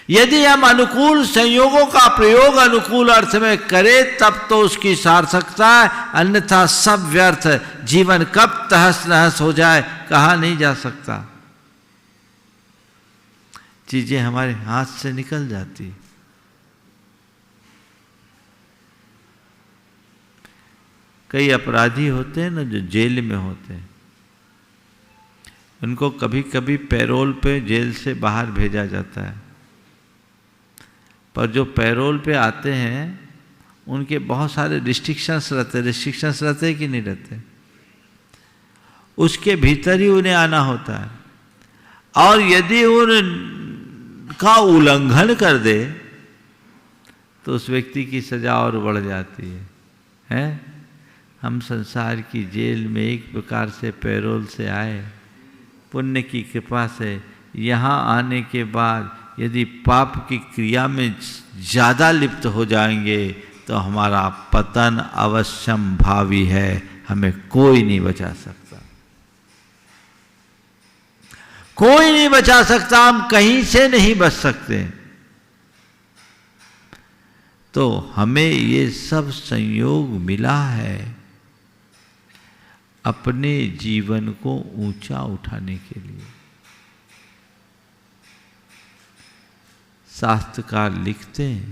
यदि हम अनुकूल संयोगों का प्रयोग अनुकूल अर्थ में करें तब तो उसकी सार्थकता है, अन्यथा सब व्यर्थ है। जीवन कब तहस नहस हो जाए कहा नहीं जा सकता। चीजें हमारे हाथ से निकल जाती। कई अपराधी होते हैं ना जो जेल में होते हैं, उनको कभी कभी पैरोल पे जेल से बाहर भेजा जाता है, पर जो पैरोल पे आते हैं उनके बहुत सारे रिस्ट्रिक्शंस रहते हैं कि नहीं रहते? उसके भीतर ही उन्हें आना होता है, और यदि उनका उल्लंघन कर दे तो उस व्यक्ति की सजा और बढ़ जाती है? हम संसार की जेल में एक प्रकार से पैरोल से आए, पुण्य की कृपा से यहाँ आने के बाद यदि पाप की क्रिया में ज़्यादा लिप्त हो जाएंगे तो हमारा पतन अवश्यम भावी है, हमें कोई नहीं बचा सकता। कोई नहीं बचा सकता, हम कहीं से नहीं बच सकते। तो हमें ये सब संयोग मिला है अपने जीवन को ऊंचा उठाने के लिए। शास्त्रकार लिखते हैं,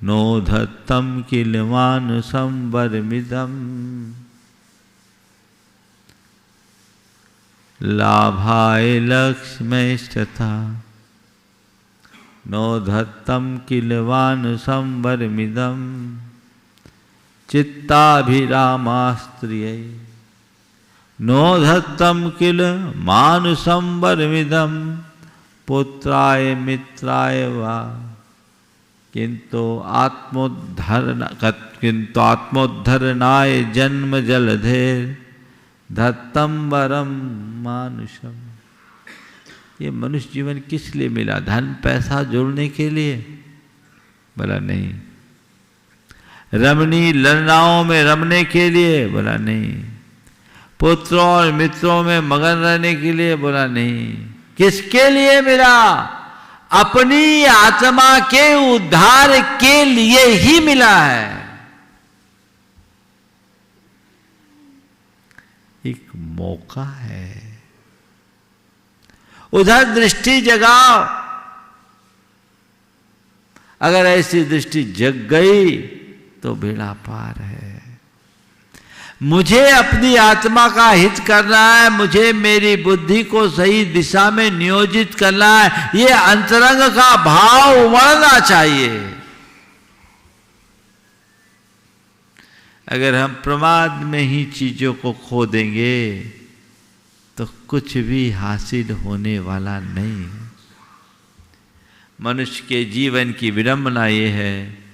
नोधत्तम किल मानुषं वरमिदं लाभाय लक्ष्मैस्तथा। नोधत्तम किल मानुषं वरमिदं चित्ताभिरामास्त्रियै। नोधत्तम किल मानुषं वरमिदं पुत्राय मित्राय वा किंतु आत्मोद्धरणाय जन्म जलधेर धत्तम वरम मानुषम। ये मनुष्य जीवन किस लिए मिला? धन पैसा जोड़ने के लिए? बोला नहीं। रमणी ललनाओं में रमने के लिए? बोला नहीं। पुत्रों और मित्रों में मगन रहने के लिए? बोला नहीं। किसके लिए मिला? अपनी आत्मा के उद्धार के लिए ही मिला है। एक मौका है, उधर दृष्टि जगाओ। अगर ऐसी दृष्टि जग गई तो बेड़ा पार है। मुझे अपनी आत्मा का हित करना है, मुझे मेरी बुद्धि को सही दिशा में नियोजित करना है, ये अंतरंग का भाव उमड़ना चाहिए। अगर हम प्रमाद में ही चीजों को खो देंगे तो कुछ भी हासिल होने वाला नहीं। मनुष्य के जीवन की विडंबना ये है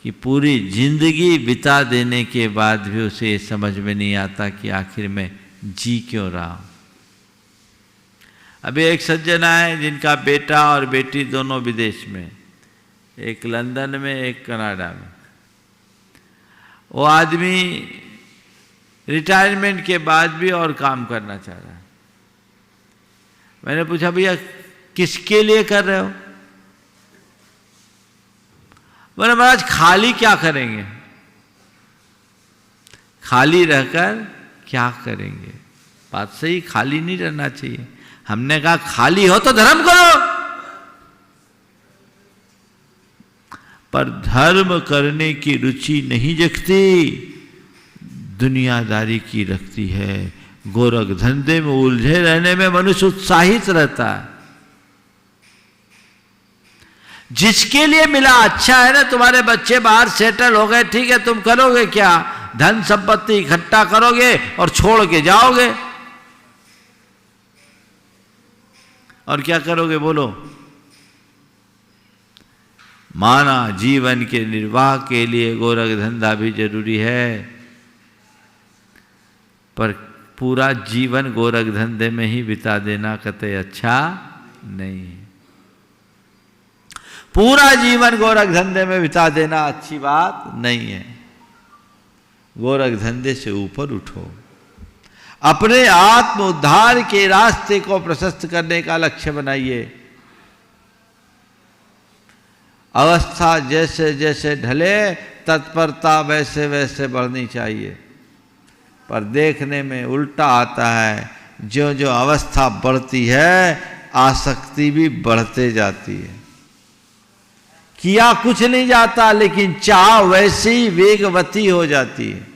कि पूरी जिंदगी बिता देने के बाद भी उसे ये समझ में नहीं आता कि आखिर में जी क्यों रहा। अभी एक सज्जन आए जिनका बेटा और बेटी दोनों विदेश में, एक लंदन में एक कनाडा में। वो आदमी रिटायरमेंट के बाद भी और काम करना चाह रहा है। मैंने पूछा भैया किसके लिए कर रहे हो? बोले महाराज खाली क्या करेंगे, खाली रहकर क्या करेंगे। बात सही, खाली नहीं रहना चाहिए। हमने कहा खाली हो तो धर्म करो, पर धर्म करने की रुचि नहीं जगती, दुनियादारी की रखती है। गोरख धंधे में उलझे रहने में मनुष्य उत्साहित रहता है। जिसके लिए मिला अच्छा है ना, तुम्हारे बच्चे बाहर सेटल हो गए, ठीक है, तुम करोगे क्या? धन संपत्ति इकट्ठा करोगे और छोड़ के जाओगे, और क्या करोगे बोलो? माना जीवन के निर्वाह के लिए गोरख धंधा भी जरूरी है, पर पूरा जीवन गोरख धंधे में ही बिता देना कतई अच्छा नहीं है। पूरा जीवन गोरख धंधे में बिता देना अच्छी बात नहीं है। गोरख धंधे से ऊपर उठो, अपने आत्म उद्धार के रास्ते को प्रशस्त करने का लक्ष्य बनाइए। अवस्था जैसे जैसे ढले तत्परता वैसे वैसे बढ़नी चाहिए, पर देखने में उल्टा आता है। जो जो अवस्था बढ़ती है आसक्ति भी बढ़ते जाती है। किया कुछ नहीं जाता, लेकिन चाह वैसे ही वेगवती हो जाती है।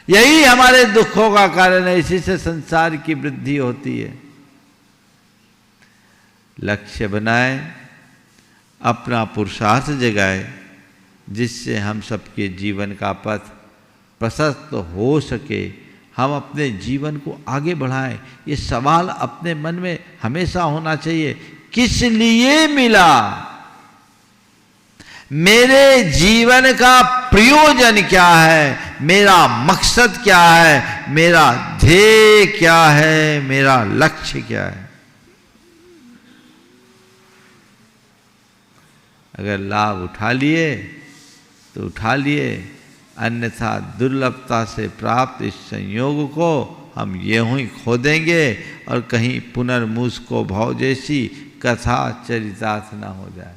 यही हमारे दुखों का कारण है, इसी से संसार की वृद्धि होती है। लक्ष्य बनाए, अपना पुरुषार्थ जगाए, जिससे हम सबके जीवन का पथ प्रशस्त हो सके, हम अपने जीवन को आगे बढ़ाएं। ये सवाल अपने मन में हमेशा होना चाहिए, किस लिए मिला? मेरे जीवन का प्रयोजन क्या है? मेरा मकसद क्या है? मेरा ध्येय क्या है? मेरा लक्ष्य क्या है? अगर लाभ उठा लिए तो उठा लिए, अन्यथा दुर्लभता से प्राप्त इस संयोग को हम यूं ही खो देंगे और कहीं पुनर्मुस्को भाव जैसी कथा चरितार्थ ना हो जाए।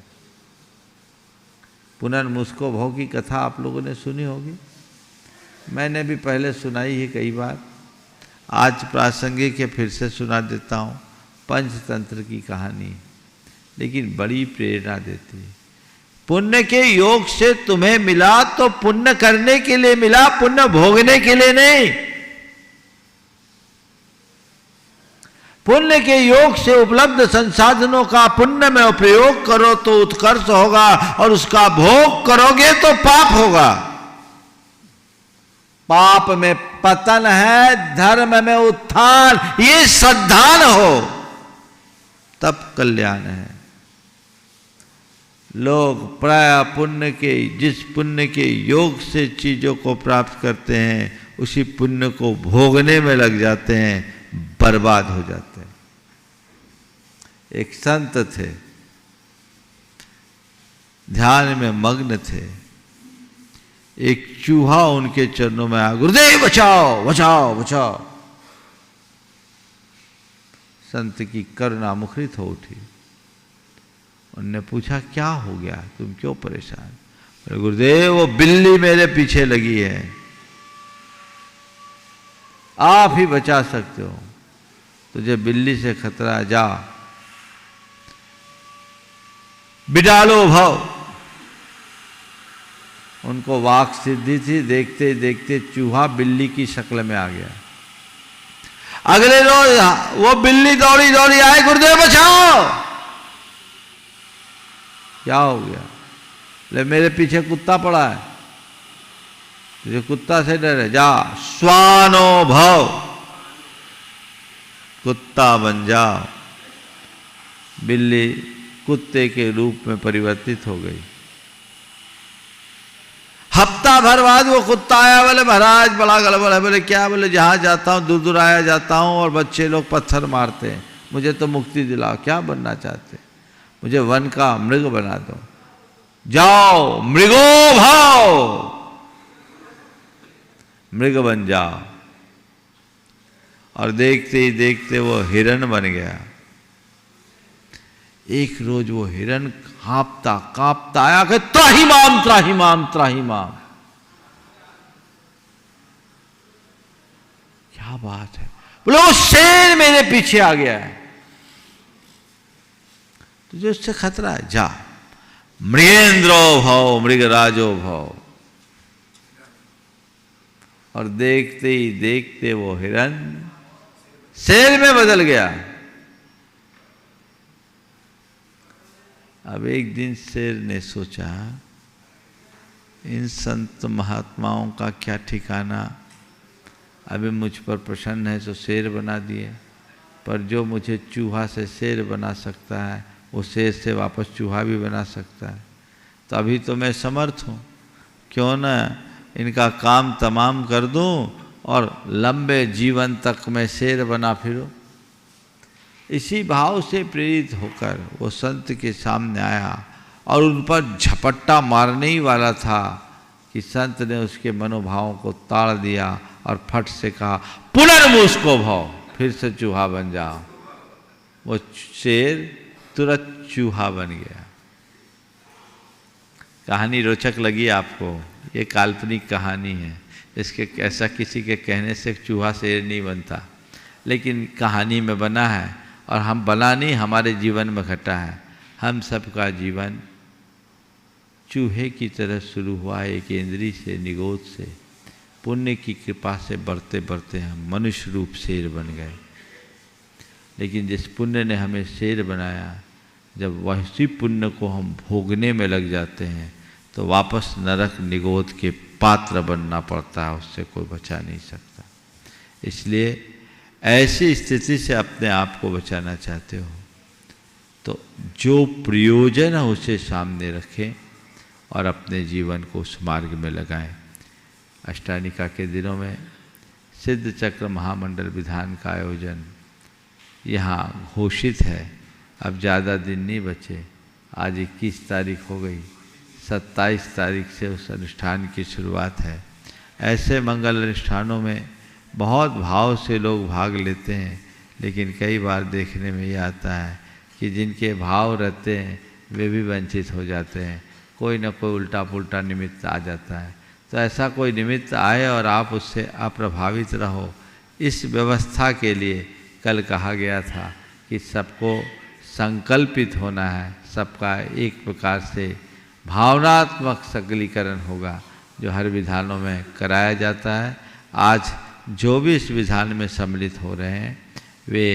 पुनर्मुस्को भाव की कथा आप लोगों ने सुनी होगी, मैंने भी पहले सुनाई है कई बार, आज प्रासंगिक है, फिर से सुना देता हूँ। पंचतंत्र की कहानी, लेकिन बड़ी प्रेरणा देती है। पुण्य के योग से तुम्हें मिला तो पुण्य करने के लिए मिला, पुण्य भोगने के लिए नहीं। पुण्य के योग से उपलब्ध संसाधनों का पुण्य में प्रयोग करो तो उत्कर्ष होगा, और उसका भोग करोगे तो पाप होगा। पाप में पतन है, धर्म में उत्थान। ये श्रद्धान हो तब कल्याण है। लोग प्राय पुण्य के, जिस पुण्य के योग से चीजों को प्राप्त करते हैं, उसी पुण्य को भोगने में लग जाते हैं, बर्बाद हो जाते हैं। एक संत थे, ध्यान में मग्न थे। एक चूहा उनके चरणों में आया, गुरुदेव बचाओ बचाओ बचाओ। संत की करुणा मुखरित हो उठी। उन्होंने पूछा क्या हो गया, तुम क्यों परेशान? बोले गुरुदेव वो बिल्ली मेरे पीछे लगी है, आप ही बचा सकते हो। तुझे बिल्ली से खतरा, जा बिडालो भव। उनको वाक सिद्धि थी, देखते देखते चूहा बिल्ली की शक्ल में आ गया। अगले रोज वो बिल्ली दौड़ी दौड़ी आए, गुरुदेव बचाओ। क्या हो गया? ले मेरे पीछे कुत्ता पड़ा है, तुझे कुत्ता से डर है, जा स्वानो भव, कुत्ता बन जाओ। बिल्ली कुत्ते के रूप में परिवर्तित हो गई। हफ्ता भर बाद वो कुत्ता आया, बोले महाराज बड़ा गड़बड़ है। बोले क्या? बोले जहां जाता हूं दूर दूर आया जाता हूं और बच्चे लोग पत्थर मारते हैं, मुझे तो मुक्ति दिलाओ। क्या बनना चाहते? मुझे वन का मृग बना दो। जाओ मृगो भाव। मृग बन जाओ। और देखते ही देखते वो हिरण बन गया। एक रोज वो हिरण कांपता कांपता आया कि त्राहिमाम त्राहिमाम त्राहिमाम। क्या बात है? बोले वो शेर मेरे पीछे आ गया है, तुझे उससे खतरा है, जा मृगेंद्रो भव मृगराजो भव। और देखते ही देखते वो हिरण शेर में बदल गया। अब एक दिन शेर ने सोचा, इन संत महात्माओं का क्या ठिकाना, अभी मुझ पर प्रसन्न है तो शेर बना दिए, पर जो मुझे चूहा से शेर बना सकता है वो शेर से वापस चूहा भी बना सकता है। तो अभी तो मैं समर्थ हूँ, क्यों ना इनका काम तमाम कर दूँ और लंबे जीवन तक मैं शेर बना फिरूँ। इसी भाव से प्रेरित होकर वो संत के सामने आया और उन पर झपट्टा मारने ही वाला था कि संत ने उसके मनोभावों को ताड़ दिया और फट से कहा, पुनर्मुस्को भव, फिर से चूहा बन जाओ। वो शेर तुरंत चूहा बन गया। कहानी रोचक लगी आपको? ये काल्पनिक कहानी है, इसके ऐसा किसी के कहने से चूहा शेर नहीं बनता, लेकिन कहानी में बना है और हम बना नहीं, हमारे जीवन में घटा है। हम सबका जीवन चूहे की तरह शुरू हुआ है, एक इंद्री से, निगोद से। पुण्य की कृपा से बढ़ते बढ़ते हम मनुष्य रूप शेर बन गए। लेकिन जिस पुण्य ने हमें शेर बनाया, जब वही पुण्य को हम भोगने में लग जाते हैं तो वापस नरक निगोद के पात्र बनना पड़ता है, उससे कोई बचा नहीं सकता। इसलिए ऐसी स्थिति से अपने आप को बचाना चाहते हो तो जो प्रयोजन है उसे सामने रखें और अपने जीवन को उस मार्ग में लगाएं। अष्टानिका के दिनों में सिद्ध चक्र महामंडल विधान का आयोजन यहाँ घोषित है। अब ज़्यादा दिन नहीं बचे, आज 21 तारीख हो गई, 27 तारीख से उस अनुष्ठान की शुरुआत है। ऐसे मंगल अनुष्ठानों में बहुत भाव से लोग भाग लेते हैं, लेकिन कई बार देखने में ये आता है कि जिनके भाव रहते हैं वे भी वंचित हो जाते हैं, कोई ना कोई उल्टा पुल्टा निमित्त आ जाता है। तो ऐसा कोई निमित्त आए और आप उससे अप्रभावित रहो, इस व्यवस्था के लिए कल कहा गया था कि सबको संकल्पित होना है, सबका एक प्रकार से भावनात्मक सकलीकरण होगा जो हर विधानों में कराया जाता है। आज जो भी इस विधान में सम्मिलित हो रहे हैं वे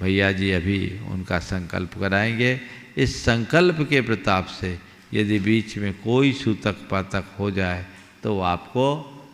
भैया जी अभी उनका संकल्प कराएंगे। इस संकल्प के प्रताप से यदि बीच में कोई सूतक पातक हो जाए तो वो आपको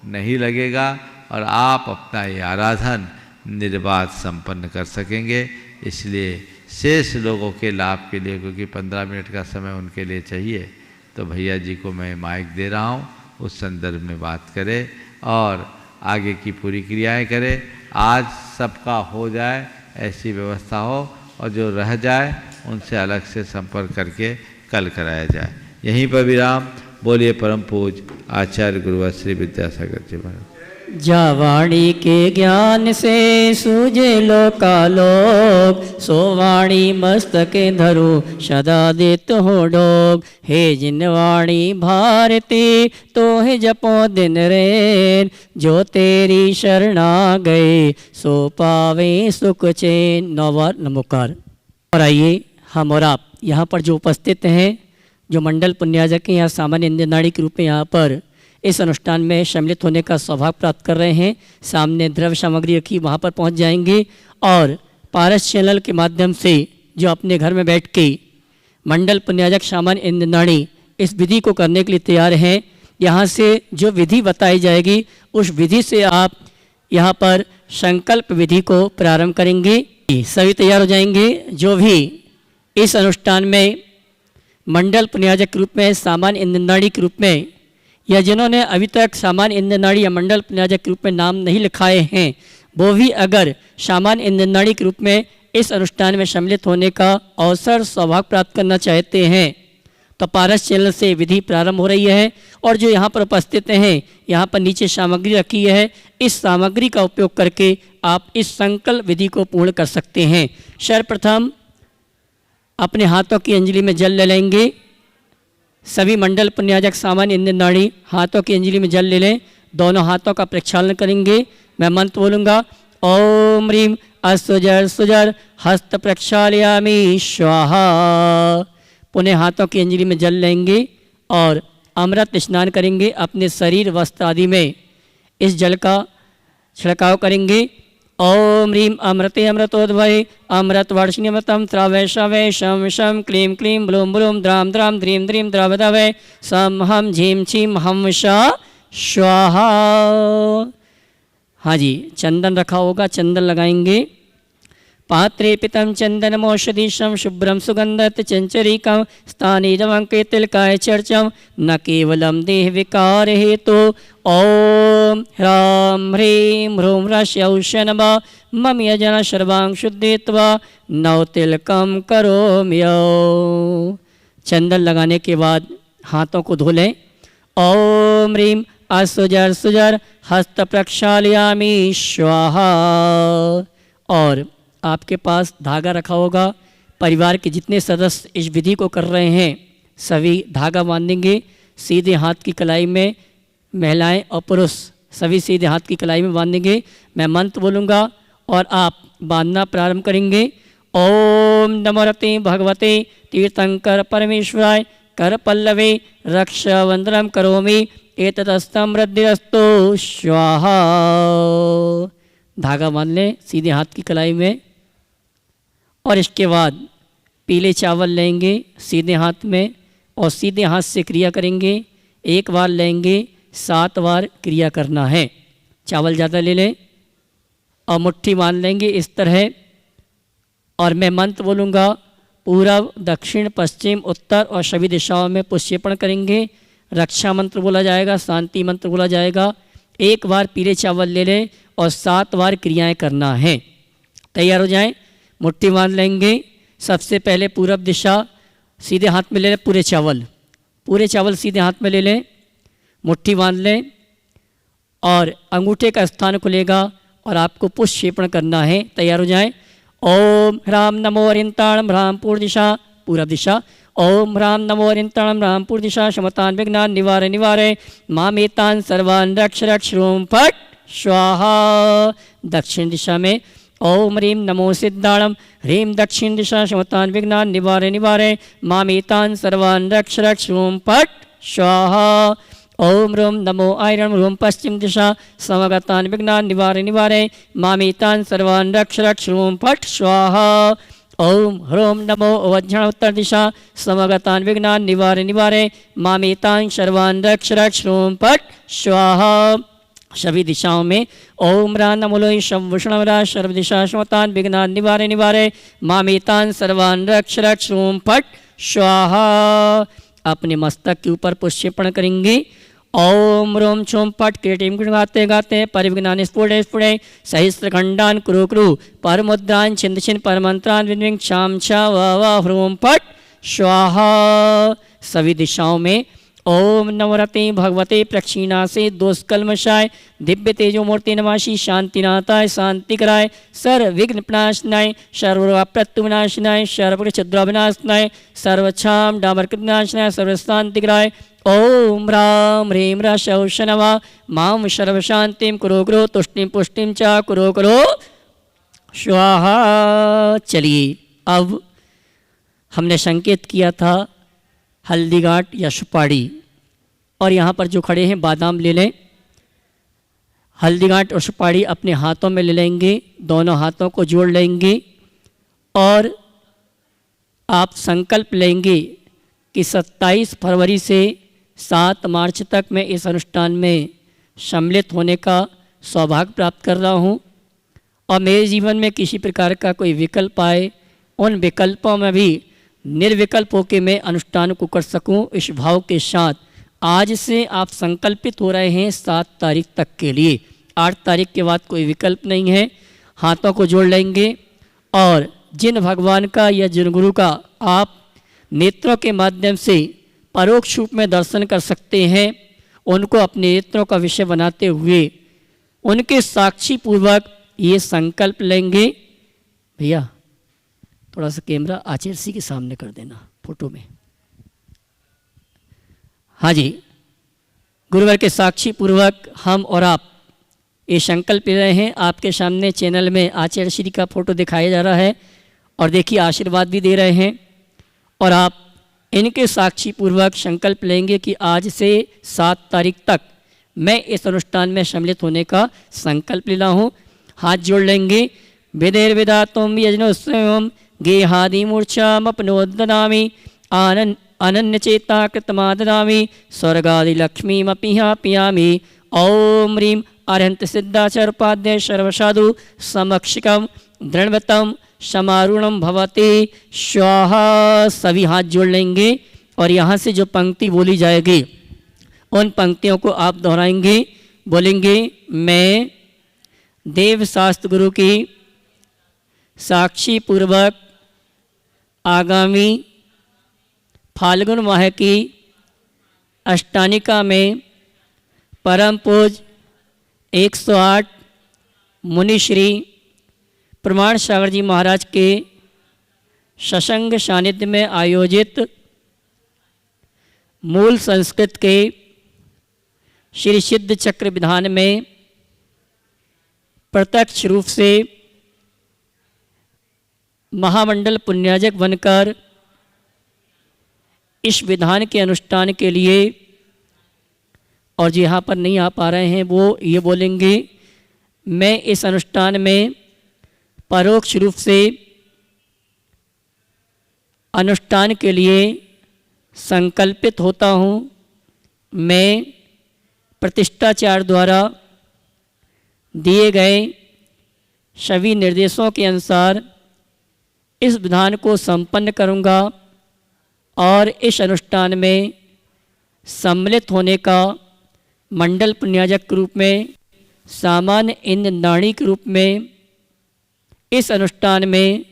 नहीं लगेगा और आप अपना ये आराधन निर्बाध संपन्न कर सकेंगे। इसलिए शेष लोगों के लाभ के लिए, क्योंकि 15 मिनट का समय उनके लिए चाहिए, तो भैया जी को मैं माइक दे रहा हूँ, उस संदर्भ में बात करें और आगे की पूरी क्रियाएं करें। आज सबका हो जाए ऐसी व्यवस्था हो और जो रह जाए उनसे अलग से संपर्क करके कल कराया जाए। यहीं पर विराम। बोलिए परम पूज आचार्य गुरुवर श्री विद्यासागर जी महाराज। जा वाणी के ज्ञान से सूझे लोकालोक, सो वाणी मस्तके धरो सदा देत हो डोग। हे जिन वाणी भारती तो है जपो दिन रैन, जो तेरी शरणा गए सो पावे सुख चैन। नौवार नमोकार। और आइए हम और आप यहाँ पर जो उपस्थित हैं, जो मंडल पुण्याजक यहाँ सामान्य इंद्रनाड़ी के रूप में यहाँ पर इस अनुष्ठान में सम्मिलित होने का सौभाग्य प्राप्त कर रहे हैं, सामने द्रव्य सामग्री रखी वहाँ पर पहुँच जाएंगे और पारस चैनल के माध्यम से जो अपने घर में बैठ के मंडल पुण्याजक सामान्य इंद्रनाड़ी इस विधि को करने के लिए तैयार हैं, यहाँ से जो विधि बताई जाएगी उस विधि से आप यहाँ पर संकल्प विधि को प्रारंभ करेंगे। सभी तैयार हो जाएंगे। जो भी इस अनुष्ठान में मंडल पुण्याजक के रूप में, सामान्य इंद्रनाड़ी के रूप में, या जिन्होंने अभी तक सामान्य इंद्रनाड़ी या मंडल पुण्याजक के रूप में नाम नहीं लिखाए हैं, वो भी अगर सामान्य इंद्रनाड़ी के रूप में इस अनुष्ठान में सम्मिलित होने का अवसर सौभाग्य प्राप्त करना चाहते हैं तो पारस चैनल से विधि प्रारंभ हो रही है। और जो यहाँ पर उपस्थित हैं, यहाँ पर नीचे सामग्री रखी है, इस सामग्री का उपयोग करके आप इस संकल्प विधि को पूर्ण कर सकते हैं। सर्वप्रथम अपने हाथों की अंजलि में जल ले लेंगे। सभी मंडल पुण्याजक सामान्य इंद्र नाड़ी हाथों की अंजलि में जल ले लें। दोनों हाथों का प्रक्षालन करेंगे। मैं मंत्र बोलूँगा, ओम ह्रीम असुजर सुजर हस्त प्रक्षालयामि स्वाहा। पुनः हाथों की अंजलि में जल लेंगे और अमृत स्नान करेंगे। अपने शरीर वस्त्र आदि में इस जल का छिड़काव करेंगे। ओम ह्रीम अमृते अमृतोद्भवे अमृत वर्षिणी अमृतम श्रावय श्रावय शम शम क्लीं क्लीं ब्लूम ब्लूम द्राम द्राम द्रीं द्रीं द्रवदवय सम हम झीम छीम हम स्वाहा। हाँ जी, चंदन रखा होगा, चंदन लगाएंगे। पात्रे पितम चंदनमौषधीशम शुभ्रम सुगंधत चंचरीकम स्थानी जमंके तिलकाय चर्चम न केवलम देह विकार हेतु। ओम ह्राम ह्रीं ह्रूं ह्रस्यौषनम मम यजन सर्वांग शुद्धित्वा नव तिलकम करोम्यो। चंदन लगाने के बाद हाथों को धो लें। ओम ह्रीं असुजर सुजर हस्त प्रक्षालयामि स्वाहा। और आपके पास धागा रखा होगा। परिवार के जितने सदस्य इस विधि को कर रहे हैं सभी धागा बांधेंगे सीधे हाथ की कलाई में। महिलाएं और पुरुष सभी सीधे हाथ की कलाई में बांधेंगे। मैं मंत्र बोलूँगा और आप बांधना प्रारंभ करेंगे। ओम नमोरते भगवते तीर्थंकर परमेश्वराय कर पल्लवे रक्षावंदनम करोमि एतदस्तम वृद्धिरस्तु स्वाहा। धागा बांध लें सीधे हाथ की कलाई में। और इसके बाद पीले चावल लेंगे सीधे हाथ में और सीधे हाथ से क्रिया करेंगे। एक बार लेंगे, 7 बार क्रिया करना है। चावल ज़्यादा ले लें और मुट्ठी बांध लेंगे इस तरह। और मैं मंत्र बोलूँगा, पूर्व दक्षिण पश्चिम उत्तर और सभी दिशाओं में पुष्पेपण करेंगे। रक्षा मंत्र बोला जाएगा, शांति मंत्र बोला जाएगा। एक बार पीले चावल ले लें और 7 बार क्रियाएं करना है। तैयार हो जाएं। मुट्ठी बांध लेंगे। सबसे पहले पूर्व दिशा सीधे हाथ में ले लें। पूरे चावल सीधे हाथ में ले लें, मुट्ठी बांध लें और अंगूठे का स्थान खुलेगा और आपको पुष्पेपण करना है। तैयार हो जाएं। ओम ह्राम नमो अरिंताणम ह्राम पूर्व दिशा पूर्व दिशा। ओम ह्राम नमो अरिंताणम ह्राम पूर्व दिशा शमतान विघ्नान निवारे निवारे मामेतान सर्वान् रक्ष रक्ष ह्रूं फट् स्वाहा। दक्षिण दिशा में ओम ह्रीं नमो सिद्धाणम ह्रीं दक्षिण दिशा शमतान विघ्नान निवारे निवारे मामेतान सर्वान् रक्ष रक्ष ह्रूं फट् स्वाहा। ओम ह्रूं नमो ऐरं ह्रूं पश्चिम दिशा समगतान विघ्नान निवारे निवारे मामेतान सर्वान् रक्ष रक्ष ह्रूं फट् स्वाहा। ओम ह्रूं नमो वज्रण उत्तर दिशा समगतान विघ्नान निवारे निवारे मामेतान सर्वान् रक्ष रक्ष ह्रूं फट् स्वाहा। सभी दिशाओं में ओम रा नमोलो शंभुषणवरा सर्व दिशा शमतान विघ्नान निवारे निवारे मामेतान सर्वान् रक्ष रक्ष ह्रूं फट् स्वाहा। अपने मस्तक के ऊपर पुष्पेपण करेंगे। ओम रोम छोम पट कीटिम गाते गाते परिविघ्नानि स्फुटे स्फुटे सहस्रखंडान कुरु कुरु परमुद्रान छिंद छिंद परमंत्रान विद्विंग क्षाम छा वा ह्रूं फट् स्वाहा। सभी दिशाओं में ओम नवरते भगवते प्रक्षिणासे दोषकल्मषाय दिव्य तेजो मूर्ति नमाशि शांतिनाथाय शांतिकराय सर्व विघ्न विनाशनाय सर्वप्रत्युविनाशनाय सर्वक्षुद्रविनाशनाय सर्वक्षाम डामरकृतनाशनाय सर्वशांतिकराय। ओम राम ह्रीं ह्रस्यौष नमः मां सर्वशांतिं कुरु कुरु तुष्टिं पुष्टिं च कुरु कुरु स्वाहा। चलिए, अब हमने संकेत किया था हल्दी गांठ या सुपारी, और यहाँ पर जो खड़े हैं बादाम ले लें। हल्दी गांठ और सुपारी अपने हाथों में ले लेंगे, दोनों हाथों को जोड़ लेंगे और आप संकल्प लेंगे कि 27 फरवरी से 7 मार्च तक मैं इस अनुष्ठान में सम्मिलित होने का सौभाग्य प्राप्त कर रहा हूँ और मेरे जीवन में किसी प्रकार का कोई विकल्प आए, उन विकल्पों में भी निर्विकल्प होकर मैं अनुष्ठान को कर सकूं। इस भाव के साथ आज से आप संकल्पित हो रहे हैं 7 तारीख तक के लिए। 8 तारीख के बाद कोई विकल्प नहीं है। हाथों को जोड़ लेंगे और जिन भगवान का या जिन गुरु का आप नेत्रों के माध्यम से परोक्ष रूप में दर्शन कर सकते हैं, उनको अपने नेत्रों का विषय बनाते हुए उनके साक्षी पूर्वक ये संकल्प लेंगे। भैया थोड़ा सा कैमरा आचार्य जी के सामने कर देना फोटो में। हाँ जी, गुरुवर के साक्षी पूर्वक हम और आप ये संकल्प ले रहे हैं। आपके सामने चैनल में आचार्य श्री का फोटो दिखाया जा रहा है और देखिए आशीर्वाद भी दे रहे हैं। और आप इनके साक्षी पूर्वक संकल्प लेंगे कि आज से 7 तारीख तक मैं इस अनुष्ठान में सम्मिलित होने का संकल्प ले रहा हूँ। हाथ जोड़ लेंगे। वेदैर्वेदात्वं यजनोत्सवं गेहादि मूर्छामपनोदनामि अनन्यचेता कृतमाददामि स्वर्गादिलक्ष्मीमपि पियामि। ॐ ह्रीं अरहंत सिद्धाचार्योपाध्याय सर्वसाधु समक्षिकं दृढ़वतम समारूढ़म भवते स्वाहा। सभी हाथ जोड़ लेंगे और यहाँ से जो पंक्ति बोली जाएगी उन पंक्तियों को आप दोहराएंगे। बोलेंगे, मैं देव शास्त्र गुरु की साक्षी पूर्वक आगामी फाल्गुन माह की अष्टानिका में परम पूज 108 मुनि श्री प्रमाण सागर जी महाराज के सत्संग सानिध्य में आयोजित मूल संस्कृत के श्री सिद्ध चक्र विधान में प्रत्यक्ष रूप से महामंडल पुण्याजक बनकर इस विधान के अनुष्ठान के लिए, और जो यहाँ पर नहीं आ पा रहे हैं वो ये बोलेंगे, मैं इस अनुष्ठान में परोक्ष रूप से अनुष्ठान के लिए संकल्पित होता हूँ। मैं प्रतिष्ठाचार्य द्वारा दिए गए सभी निर्देशों के अनुसार इस विधान को संपन्न करूँगा और इस अनुष्ठान में सम्मिलित होने का मंडल पुण्याजक के रूप में, सामान्य इंद्रनाणी के रूप में इस अनुष्ठान में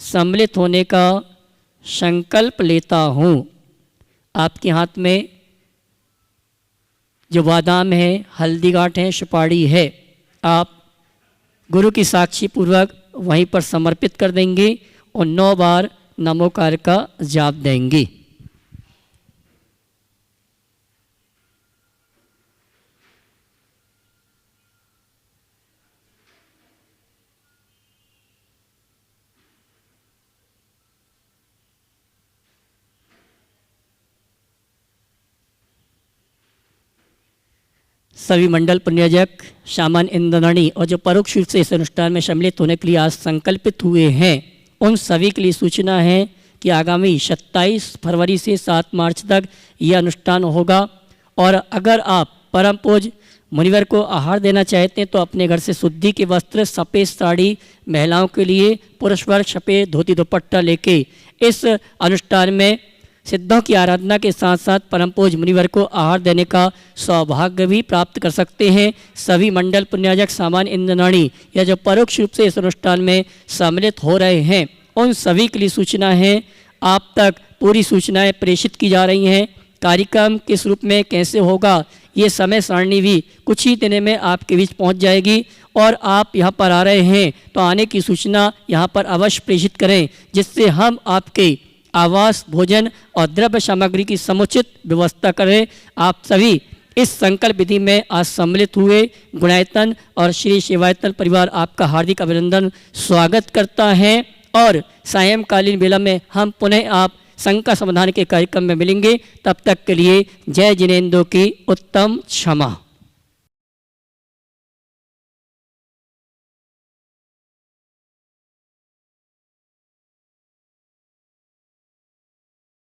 सम्मिलित होने का संकल्प लेता हूँ। आपके हाथ में जो बादाम है, हल्दी गांठ है, सुपारी है, आप गुरु की साक्षी पूर्वक वहीं पर समर्पित कर देंगे और 9 बार नमोकार का जाप देंगे। सभी मंडल पुण्याजक, सामान्य इंद्रनाणी और जो परोक्ष रूप से इस अनुष्ठान में सम्मिलित होने के लिए आज संकल्पित हुए हैं, उन सभी के लिए सूचना है कि आगामी 27 फरवरी से 7 मार्च तक यह अनुष्ठान होगा। और अगर आप परम पूज मुनिवर को आहार देना चाहते हैं तो अपने घर से शुद्धि के वस्त्र, सफ़ेद साड़ी महिलाओं के लिए, पुरुष वर्ग सफ़ेद धोती दुपट्टा लेके इस अनुष्ठान में सिद्धों की आराधना के साथ साथ परम पूज मुनिवर को आहार देने का सौभाग्य भी प्राप्त कर सकते हैं। सभी मंडल पुण्याजक, सामान्य इंद्रनाणी या जो परोक्ष रूप से इस अनुष्ठान में सम्मिलित हो रहे हैं, उन सभी के लिए सूचना है। आप तक पूरी सूचनाएं प्रेषित की जा रही हैं। कार्यक्रम किस रूप में कैसे होगा ये समय सारणी भी कुछ ही दिनों में आपके बीच पहुंच जाएगी। और आप यहां पर आ रहे हैं तो आने की सूचना यहां पर अवश्य प्रेषित करें, जिससे हम आपके आवास, भोजन और द्रव्य सामग्री की समुचित व्यवस्था करें। आप सभी इस संकल्प विधि में आज सम्मिलित हुए। गुणायतन और श्री सेवायतन परिवार आपका हार्दिक अभिनंदन स्वागत करता है। और सायंकालीन बेला में हम पुनः आप शंका समाधान के कार्यक्रम में मिलेंगे। तब तक के लिए जय जिनेंद्र की उत्तम क्षमा।